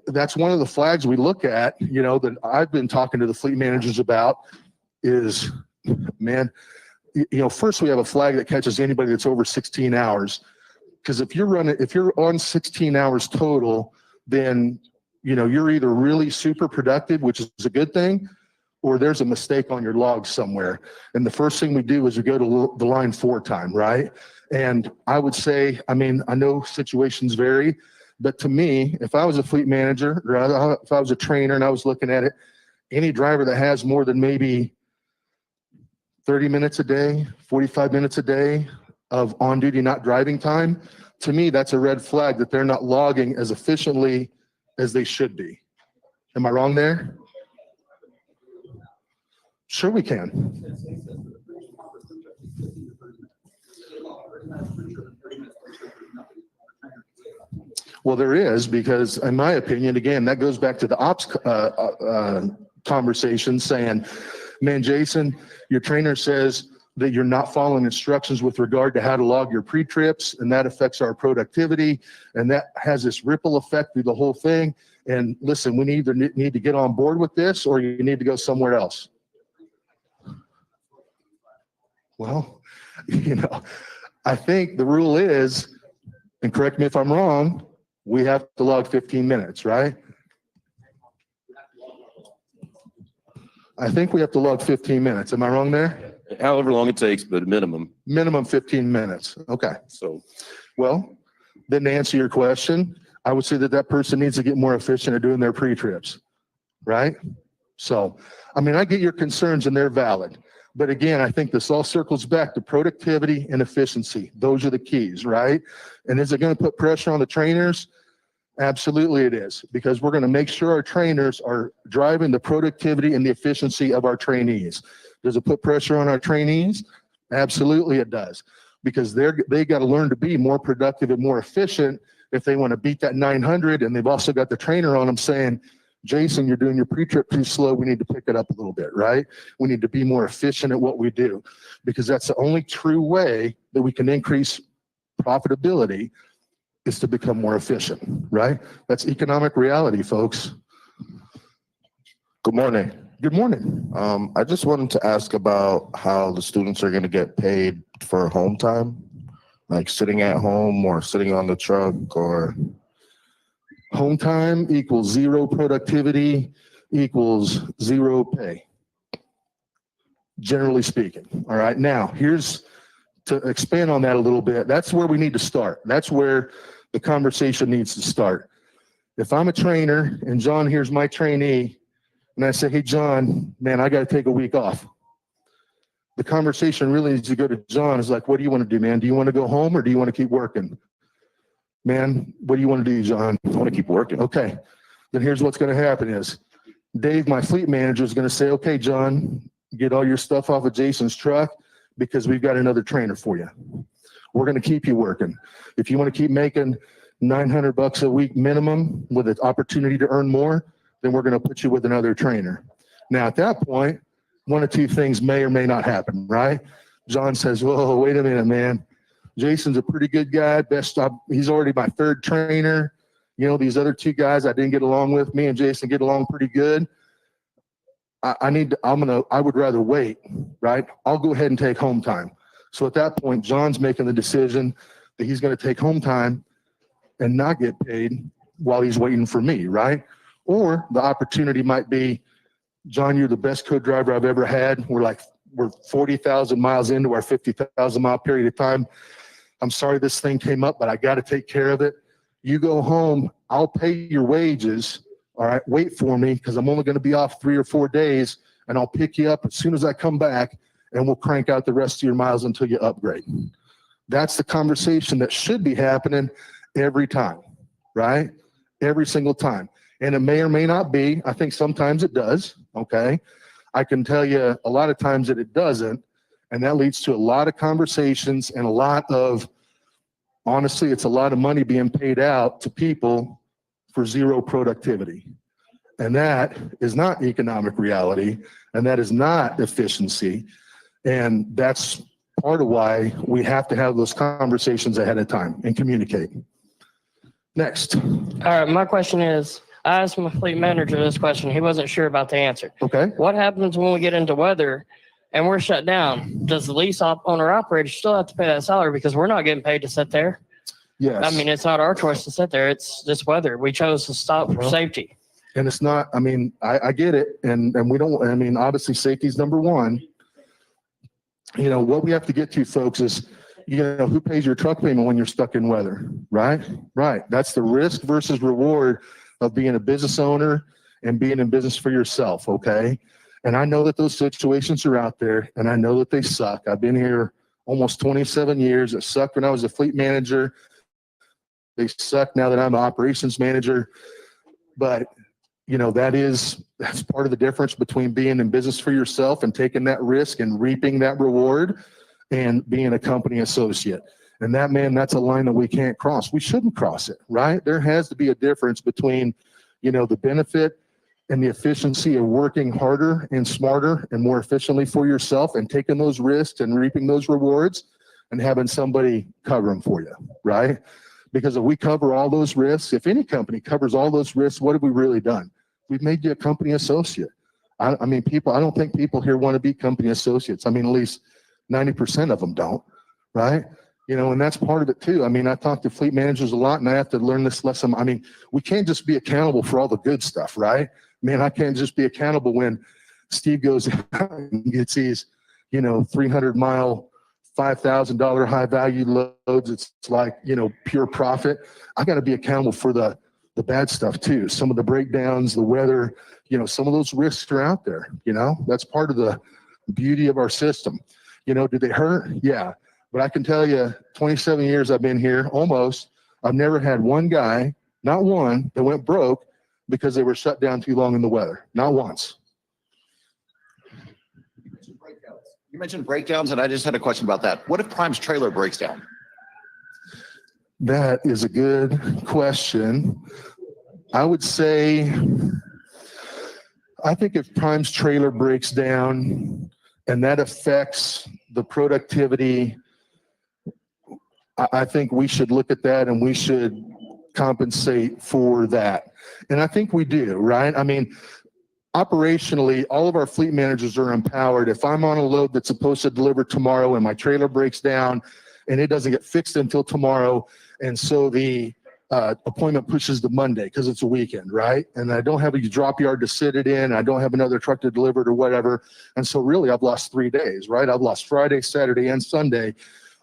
that's one of the flags we look at, that I've been talking to the fleet managers about is, man, first we have a flag that catches anybody that's over 16 hours. Because if you're on 16 hours total, then you're either really super productive, which is a good thing, or there's a mistake on your log somewhere. And the first thing we do is we go to the line 4 time, right? And I would say, I know situations vary, but to me, if I was a fleet manager or if I was a trainer and I was looking at it, any driver that has more than maybe 30 minutes a day, 45 minutes a day of on-duty not driving time, to me, that's a red flag that they're not logging as efficiently as they should be. Am I wrong there? Sure we can. Well, there is, because in my opinion, again, that goes back to the ops conversation saying, man, Jason, your trainer says that you're not following instructions with regard to how to log your pre-trips, and that affects our productivity, and that has this ripple effect through the whole thing. And listen, we either need to get on board with this or you need to go somewhere else. Well, I think the rule is, and correct me if I'm wrong, we have to log 15 minutes, right? I think we have to log 15 minutes. Am I wrong there? However long it takes, but minimum. Minimum 15 minutes. Okay. So, well, then to answer your question, I would say that person needs to get more efficient at doing their pre-trips, right? So, I get your concerns and they're valid. But again, I think this all circles back to productivity and efficiency. Those are the keys, right? And is it going to put pressure on the trainers? Absolutely it is, because we're going to make sure our trainers are driving the productivity and the efficiency of our trainees. Does it put pressure on our trainees? Absolutely it does, because they got to learn to be more productive and more efficient if they want to beat that 900, and they've also got the trainer on them saying, Jason, you're doing your pre-trip too slow. We need to pick it up a little bit, right? We need to be more efficient at what we do, because that's the only true way that we can increase profitability is to become more efficient, right? That's economic reality, folks. Good morning. Good morning. I just wanted to ask about how the students are going to get paid for home time, like sitting at home or sitting on the truck, or Home time equals zero productivity equals zero pay, generally speaking. All right. Now, here's to expand on that a little bit. That's where we need to start. That's where the conversation needs to start. If I'm a trainer and John here's my trainee and I say, hey, John, man, I got to take a week off. The conversation really needs to go to John. Is like, what do you want to do, man? Do you want to go home or do you want to keep working? Man, what do you want to do, John? I want to keep working. Okay. Then here's what's going to happen is Dave, my fleet manager, is going to say, okay, John, get all your stuff off of Jason's truck because we've got another trainer for you. We're going to keep you working. If you want to keep making $900 a week minimum with an opportunity to earn more, then we're going to put you with another trainer. Now, at that point, one of two things may or may not happen, right? John says, whoa, wait a minute, man. Jason's a pretty good guy. He's already my third trainer. You know, these other two guys I didn't get along with, me and Jason get along pretty good. I would rather wait, right? I'll go ahead and take home time. So at that point, John's making the decision that he's going to take home time and not get paid while he's waiting for me, right? Or the opportunity might be, John, you're the best co-driver I've ever had. We're 40,000 miles into our 50,000 mile period of time. I'm sorry this thing came up, but I got to take care of it. You go home, I'll pay your wages. All right, wait for me because I'm only going to be off 3 or 4 days and I'll pick you up as soon as I come back and we'll crank out the rest of your miles until you upgrade. That's the conversation that should be happening every time, right? Every single time. And it may or may not be. I think sometimes it does, okay? I can tell you a lot of times that it doesn't, and that leads to a lot of conversations and a lot of, honestly, it's a lot of money being paid out to people for zero productivity. And that is not economic reality, and that is not efficiency. And that's part of why we have to have those conversations ahead of time and communicate. Next. All right, my question is, I asked my fleet manager this question. He wasn't sure about the answer. Okay. What happens when we get into weather and we're shut down? Does the lease owner operator still have to pay that salary because we're not getting paid to sit there? Yes. I mean, it's not our choice to sit there. It's just weather. We chose to stop for safety. And it's not, I mean, I get it. And we don't, I mean, obviously safety is number one. You know, what we have to get to, folks, is, you know, who pays your truck payment when you're stuck in weather, right? Right. That's the risk versus reward of being a business owner and being in business for yourself, okay? And I know that those situations are out there, and I know that they suck. I've been here almost 27 years. It sucked when I was a fleet manager. They suck now that I'm an operations manager. But, you know, that's part of the difference between being in business for yourself and taking that risk and reaping that reward and being a company associate. And that, man, that's a line that we can't cross. We shouldn't cross it, right? There has to be a difference between, you know, the benefit and the efficiency of working harder and smarter and more efficiently for yourself and taking those risks and reaping those rewards and having somebody cover them for you, right? Because if we cover all those risks, if any company covers all those risks, what have we really done? We've made you a company associate. I mean, I don't think people here want to be company associates. I mean, at least 90% of them don't, right? You know, and that's part of it too. I mean, I talk to fleet managers a lot and I have to learn this lesson. I mean, we can't just be accountable for all the good stuff, right? Man, I can't just be accountable when Steve goes and gets these, you know, 300-mile, $5,000 high value loads. It's like, you know, pure profit. I got to be accountable for the bad stuff too. Some of the breakdowns, the weather, you know, some of those risks are out there, you know, that's part of the beauty of our system. You know, did they hurt? Yeah. But I can tell you, 27 years I've been here, almost, I've never had one guy, not one, that went broke because they were shut down too long in the weather. Not once. You mentioned breakdowns, and I just had a question about that. What if Prime's trailer breaks down? That is a good question. I would say, I think if Prime's trailer breaks down and that affects the productivity, I think we should look at that and we should compensate for that. And I think we do, right? I mean, operationally, all of our fleet managers are empowered. If I'm on a load that's supposed to deliver tomorrow and my trailer breaks down and it doesn't get fixed until tomorrow, and so the appointment pushes to Monday because it's a weekend, right? And I don't have a drop yard to sit it in. I don't have another truck to deliver it or whatever. And so really I've lost 3 days, right? I've lost Friday, Saturday, and Sunday.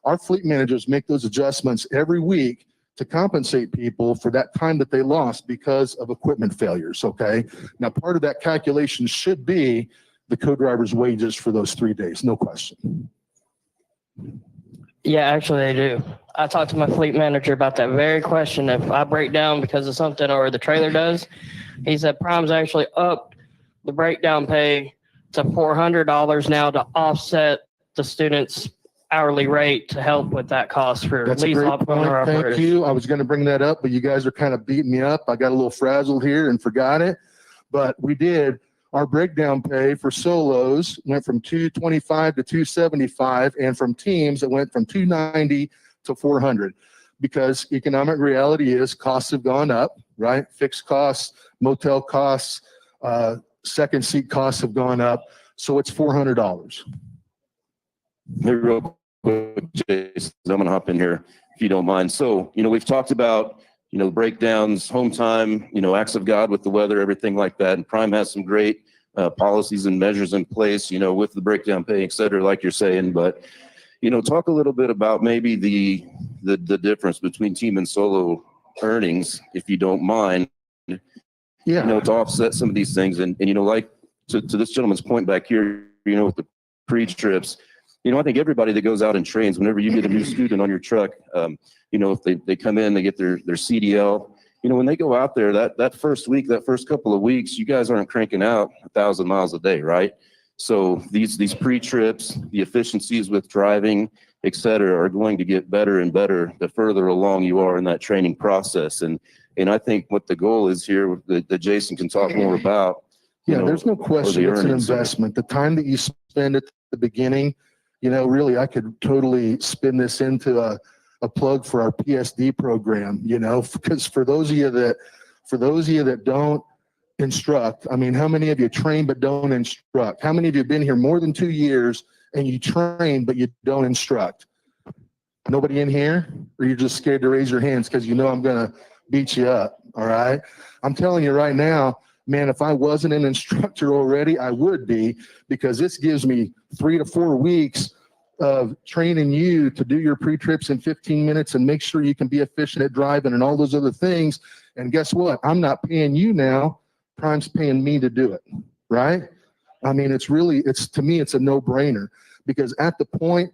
Our fleet managers make those adjustments every week to compensate people for that time that they lost because of equipment failures, okay? Now, part of that calculation should be the co-driver's wages for those 3 days, no question. Yeah, actually they do. I talked to my fleet manager about that very question. If I break down because of something or the trailer does, he said Prime's actually upped the breakdown pay to $400 now to offset the student's hourly rate to help with that cost for That's a lease great owner point. Thank operators. you. I was going to bring that up, but you guys are kind of beating me up. I got a little frazzled here and forgot it. But we did. Our breakdown pay for solos went from $225 to $275, and from teams it went from $290 to $400, because economic reality is costs have gone up, right? Fixed costs, motel costs, second seat costs have gone up, so it's $400. Hey, real quick, Jason, I'm gonna hop in here if you don't mind. So, we've talked about, breakdowns, home time, acts of God with the weather, everything like that. And Prime has some great policies and measures in place, with the breakdown pay, et cetera, like you're saying. But, talk a little bit about maybe the difference between team and solo earnings, if you don't mind, Yeah. to offset some of these things. And like to this gentleman's point back here, with the pre-trips, I think everybody that goes out and trains, whenever you get a new student on your truck, if they come in, they get their CDL, when they go out there, that first week, that first couple of weeks, you guys aren't cranking out 1,000 miles a day, right? So these pre-trips, the efficiencies with driving, et cetera, are going to get better and better the further along you are in that training process. And I think what the goal is here that Jason can talk more about. Yeah, there's no question. It's an investment. The time that you spend at the beginning, really, I could totally spin this into a plug for our PSD program, because for those of you that don't instruct, I mean, how many of you train but don't instruct? How many of you have been here more than 2 years and you train but you don't instruct? Nobody in here? Or you're just scared to raise your hands because I'm going to beat you up, all right? I'm telling you right now, man, if I wasn't an instructor already, I would be, because this gives me 3 to 4 weeks of training you to do your pre-trips in 15 minutes and make sure you can be efficient at driving and all those other things. And guess what? I'm not paying you now. Prime's paying me to do it, right? I mean, to me, it's a no-brainer, because at the point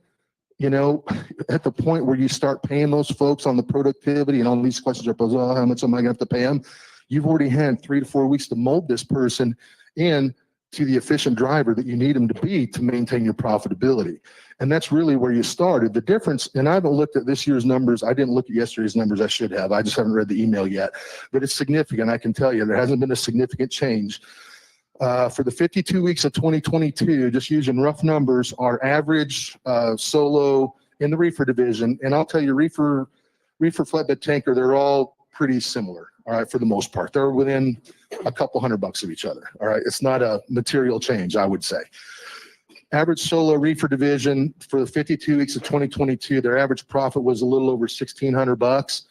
where you start paying those folks on the productivity and all these questions are posed, oh, how much am I going to have to pay them? You've already had 3 to 4 weeks to mold this person in to the efficient driver that you need them to be to maintain your profitability. And that's really where you started. The difference, and I haven't looked at this year's numbers. I didn't look at yesterday's numbers. I should have. I just haven't read the email yet. But it's significant. I can tell you there hasn't been a significant change. For the 52 weeks of 2022, just using rough numbers, our average solo in the reefer division, and I'll tell you, reefer flatbed tanker, they're all pretty similar, all right, for the most part. They're within a couple $100 of each other, all right? It's not a material change, I would say. Average solo reefer division for the 52 weeks of 2022, their average profit was a little over $1,600,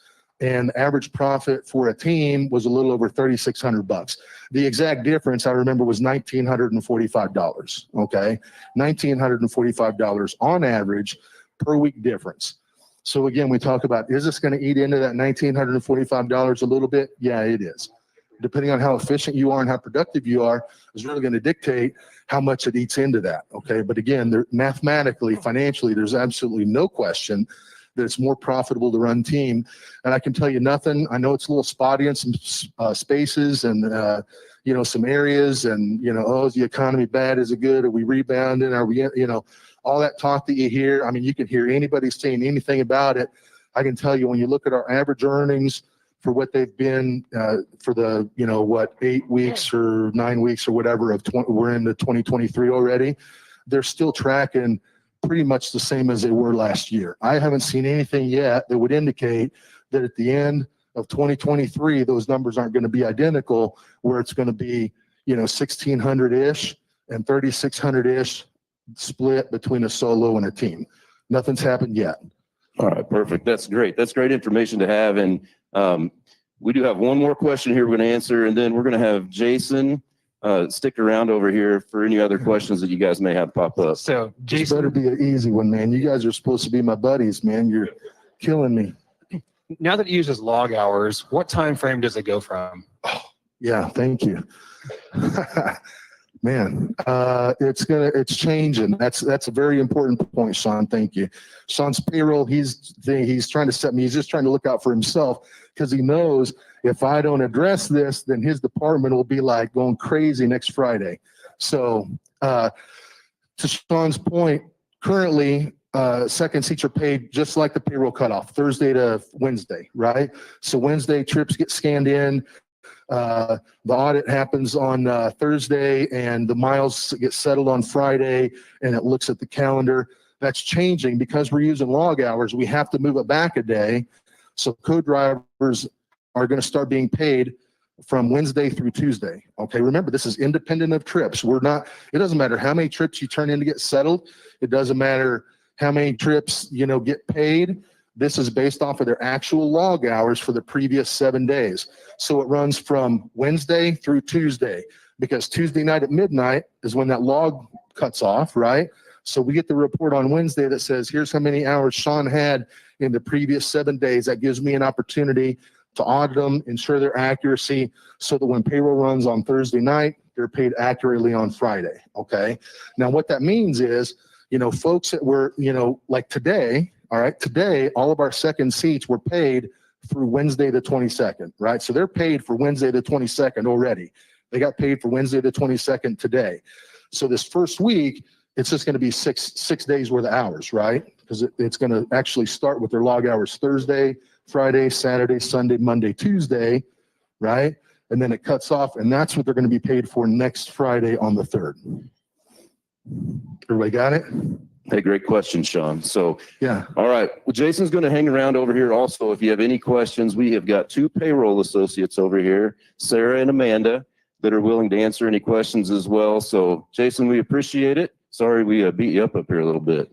and average profit for a team was a little over $3,600. The exact difference I remember was $1,945, okay? $1,945 on average per week difference. So again, we talk about, is this going to eat into that $1,945 a little bit? Yeah, it is. Depending on how efficient you are and how productive you are is really going to dictate how much it eats into that, okay? But again, mathematically, financially, there's absolutely no question that it's more profitable to run team. And I can tell you nothing. I know it's a little spotty in some spaces and, some areas and, oh, is the economy bad? Is it good? Are we rebounding? Are we, all that talk that you hear. I mean, you can hear anybody saying anything about it. I can tell you when you look at our average earnings for what they've been for the, 8 weeks or 9 weeks or whatever we're into 2023 already, they're still tracking pretty much the same as they were last year. I haven't seen anything yet that would indicate that at the end of 2023, those numbers aren't going to be identical, where it's going to be, 1,600-ish and 3,600-ish split between a solo and a team. Nothing's happened yet. All right, perfect. That's great. That's great information to have. And we do have one more question here we're going to answer, and then we're going to have Jason stick around over here for any other questions that you guys may have pop up. So This better be an easy one, man. You guys are supposed to be my buddies, man. You're killing me. now that it uses log hours, what time frame does it go from? Yeah, thank you. Man, it's changing. That's a very important point, Sean. Thank you. Sean's payroll, he's trying to set me, he's just trying to look out for himself because he knows if I don't address this, then his department will be like going crazy next Friday. So to Sean's point, currently second seats are paid just like the payroll cutoff, Thursday to Wednesday, right? So Wednesday trips get scanned in. The audit happens on Thursday and the miles get settled on Friday, and it looks at the calendar. That's changing because we're using log hours. We have to move it back a day. So co-drivers are going to start being paid from Wednesday through Tuesday. Okay, remember, this is independent of trips. It doesn't matter how many trips you turn in to get settled. It doesn't matter how many trips, get paid. This is based off of their actual log hours for the previous 7 days. So it runs from Wednesday through Tuesday, because Tuesday night at midnight is when that log cuts off, right? So we get the report on Wednesday that says, here's how many hours Sean had in the previous 7 days. That gives me an opportunity to audit them, ensure their accuracy, so that when payroll runs on Thursday night, they're paid accurately on Friday, okay? Now what that means is, folks that were, like today, all right, today, all of our second seats were paid through Wednesday the 22nd, right? So they're paid for Wednesday the 22nd already. They got paid for Wednesday the 22nd today. So this first week, it's just going to be six days worth of hours, right? Because it's going to actually start with their log hours Thursday, Friday, Saturday, Sunday, Monday, Tuesday, right? And then it cuts off, and that's what they're going to be paid for next Friday on the 3rd. Everybody got it? Hey, great question, Sean. So, yeah. All right. Well, Jason's going to hang around over here also. If you have any questions, we have got 2 payroll associates over here, Sarah and Amanda, that are willing to answer any questions as well. So, Jason, we appreciate it. Sorry we beat you up here a little bit.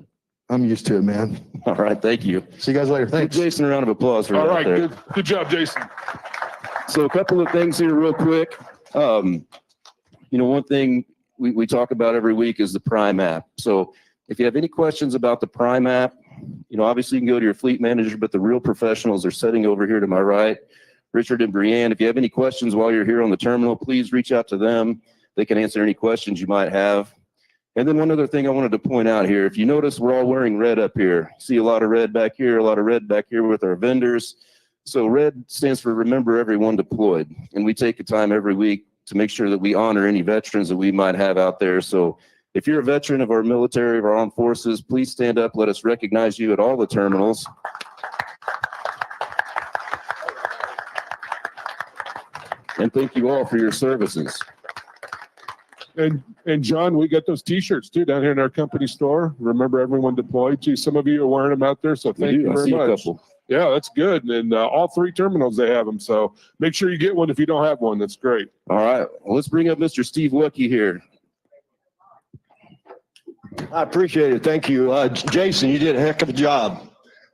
I'm used to it, man. All right. Thank you. See you guys later. Thanks. Give Jason a round of applause for All that right, there. good job, Jason. So a couple of things here real quick. One thing we talk about every week is the Prime app. So if you have any questions about the Prime app, obviously you can go to your fleet manager, but the real professionals are sitting over here to my right, Richard and Brianne. If you have any questions while you're here on the terminal, please reach out to them. They can answer any questions you might have. And then one other thing I wanted to point out here, if you notice, we're all wearing red up here. See a lot of red back here, a lot of red back here with our vendors. So red stands for Remember Everyone Deployed. And we take the time every week to make sure that we honor any veterans that we might have out there. So if you're a veteran of our military, of our armed forces, please stand up. Let us recognize you at all the terminals. And thank you all for your services. And John, we got those T-shirts too down here in our company store. Remember Everyone Deployed. Gee, some of you are wearing them out there, so thank you I very see a much. couple. Yeah, that's good. And all 3 terminals, they have them. So make sure you get one if you don't have one. That's great. All right, well, let's bring up Mr. Steve Wucky here. I appreciate it. Thank you. Jason, you did a heck of a job.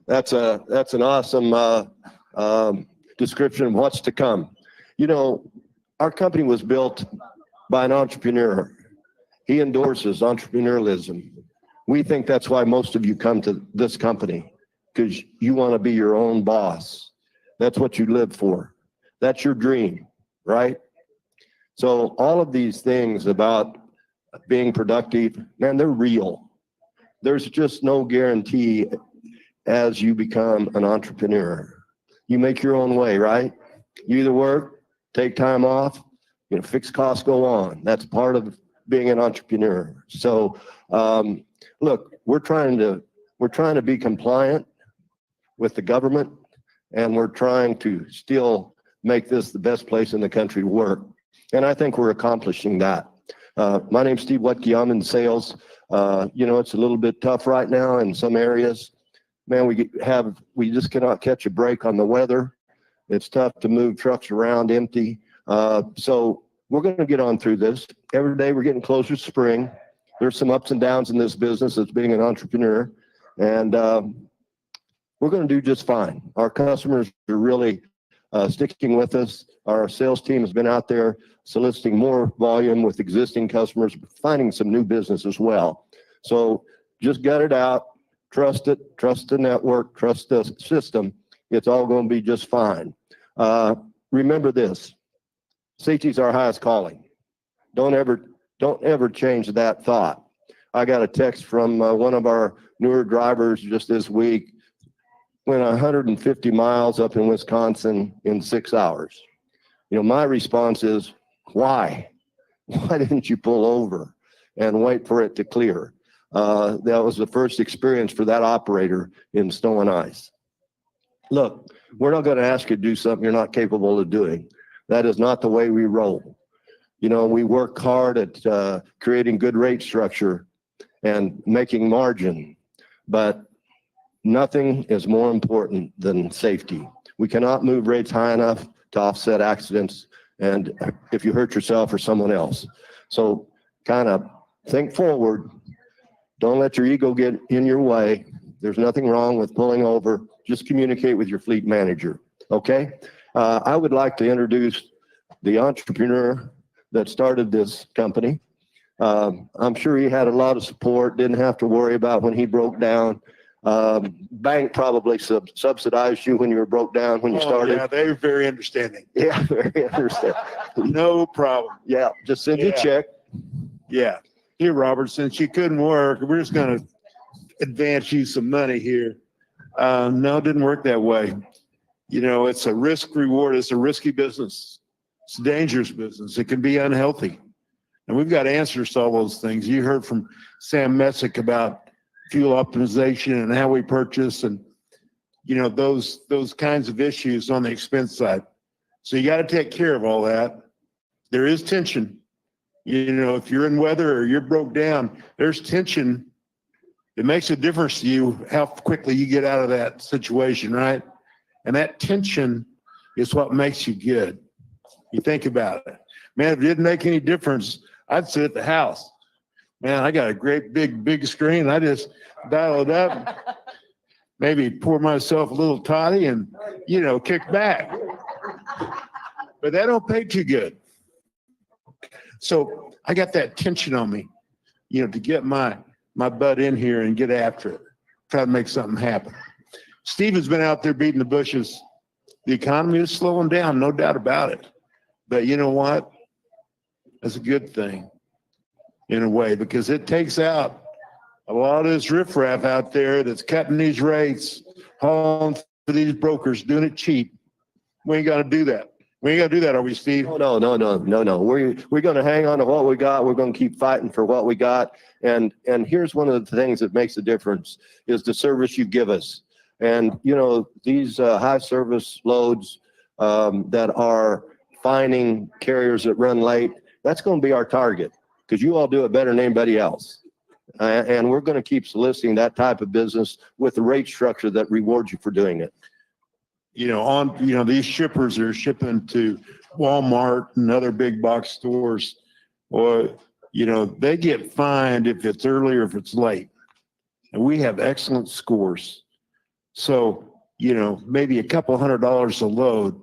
That's an awesome description of what's to come. Our company was built by an entrepreneur. He endorses entrepreneurialism. We think that's why most of you come to this company, because you want to be your own boss. That's what you live for. That's your dream, right? So all of these things about being productive, man, they're real. There's just no guarantee as you become an entrepreneur. You make your own way, right? You either work, take time off, fixed costs go on. That's part of being an entrepreneur. So, look, we're trying to be compliant with the government, and we're trying to still make this the best place in the country to work. And I think we're accomplishing that. My name's Steve Wucky. I'm in sales. It's a little bit tough right now in some areas. Man, we just cannot catch a break on the weather. It's tough to move trucks around empty. So we're going to get on through this. Every day we're getting closer to spring. There's some ups and downs in this business as being an entrepreneur. And we're going to do just fine. Our customers are really sticking with us. Our sales team has been out there soliciting more volume with existing customers, finding some new business as well. So just gut it out, trust it, trust the network, trust the system, It's all going to be just fine. Remember this, safety is our highest calling. Don't ever change that thought. I got a text from one of our newer drivers just this week, went 150 miles up in Wisconsin in 6 hours. You know, my response is, why? Why didn't you pull over and wait for it to clear? That was the first experience for that operator in snow and ice. Look, we're not going to ask you to do something you're not capable of doing. That is not the way we roll. You know, we work hard at creating good rate structure and making margin, but nothing is more important than safety. We cannot move rates high enough to offset accidents and if you hurt yourself or someone else. So kind of think forward. Don't let your ego get in your way. There's nothing wrong with pulling over. Just communicate with your fleet manager, okay? I would like to introduce the entrepreneur that started this company. I'm sure he had a lot of support, didn't have to worry about when he broke down. Bank probably subsidized you when you were broke down when you started. Yeah, they were very understanding. Yeah, very understanding. No problem. Yeah, just send you a check. Yeah. Here, Robert, since you couldn't work, we're just going to advance you some money here. No, it didn't work that way. You know, it's a risk reward. It's a risky business. It's a dangerous business. It can be unhealthy. And we've got answers to all those things. You heard from Sam Messick about fuel optimization and how we purchase and, you know, those kinds of issues on the expense side. So you got to take care of all that. There is tension. You know, if you're in weather or you're broke down, there's tension. It makes a difference to you how quickly you get out of that situation, right? And that tension is what makes you good. You think about it. Man, if it didn't make any difference, I'd sit at the house. Man, I got a great big screen. I just dial it up, maybe pour myself a little toddy and, you know, kick back. But that don't pay too good. So I got that tension on me, you know, to get my butt in here and get after it, try to make something happen. Stephen's been out there beating the bushes. The economy is slowing down, no doubt about it. But you know what? That's a good thing in a way, because it takes out a lot of this riffraff out there that's cutting these rates, hauling for these brokers, doing it cheap. We ain't got to do that. We ain't got to do that, are we, Steve? No. We're going to hang on to what we got. We're going to keep fighting for what we got. And here's one of the things that makes a difference is the service you give us. And, you know, these high service loads that are finding carriers that run late, that's going to be our target because you all do it better than anybody else. And we're going to keep soliciting that type of business with the rate structure that rewards you for doing it. You know, these shippers are shipping to Walmart and other big box stores, or, you know, they get fined if it's early or if it's late. And we have excellent scores. So, you know, maybe a couple $100 a load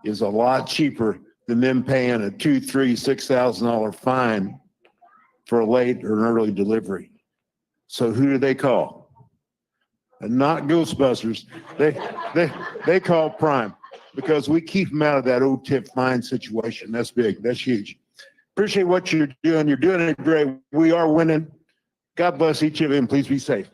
is a lot cheaper than them paying a $2,000, $3,000, $6,000 fine for a late or an early delivery. So who do they call? And not Ghostbusters. They call Prime because we keep them out of that OTIP fine situation. That's big. That's huge. Appreciate what you're doing. You're doing it great. We are winning. God bless each of you and please be safe.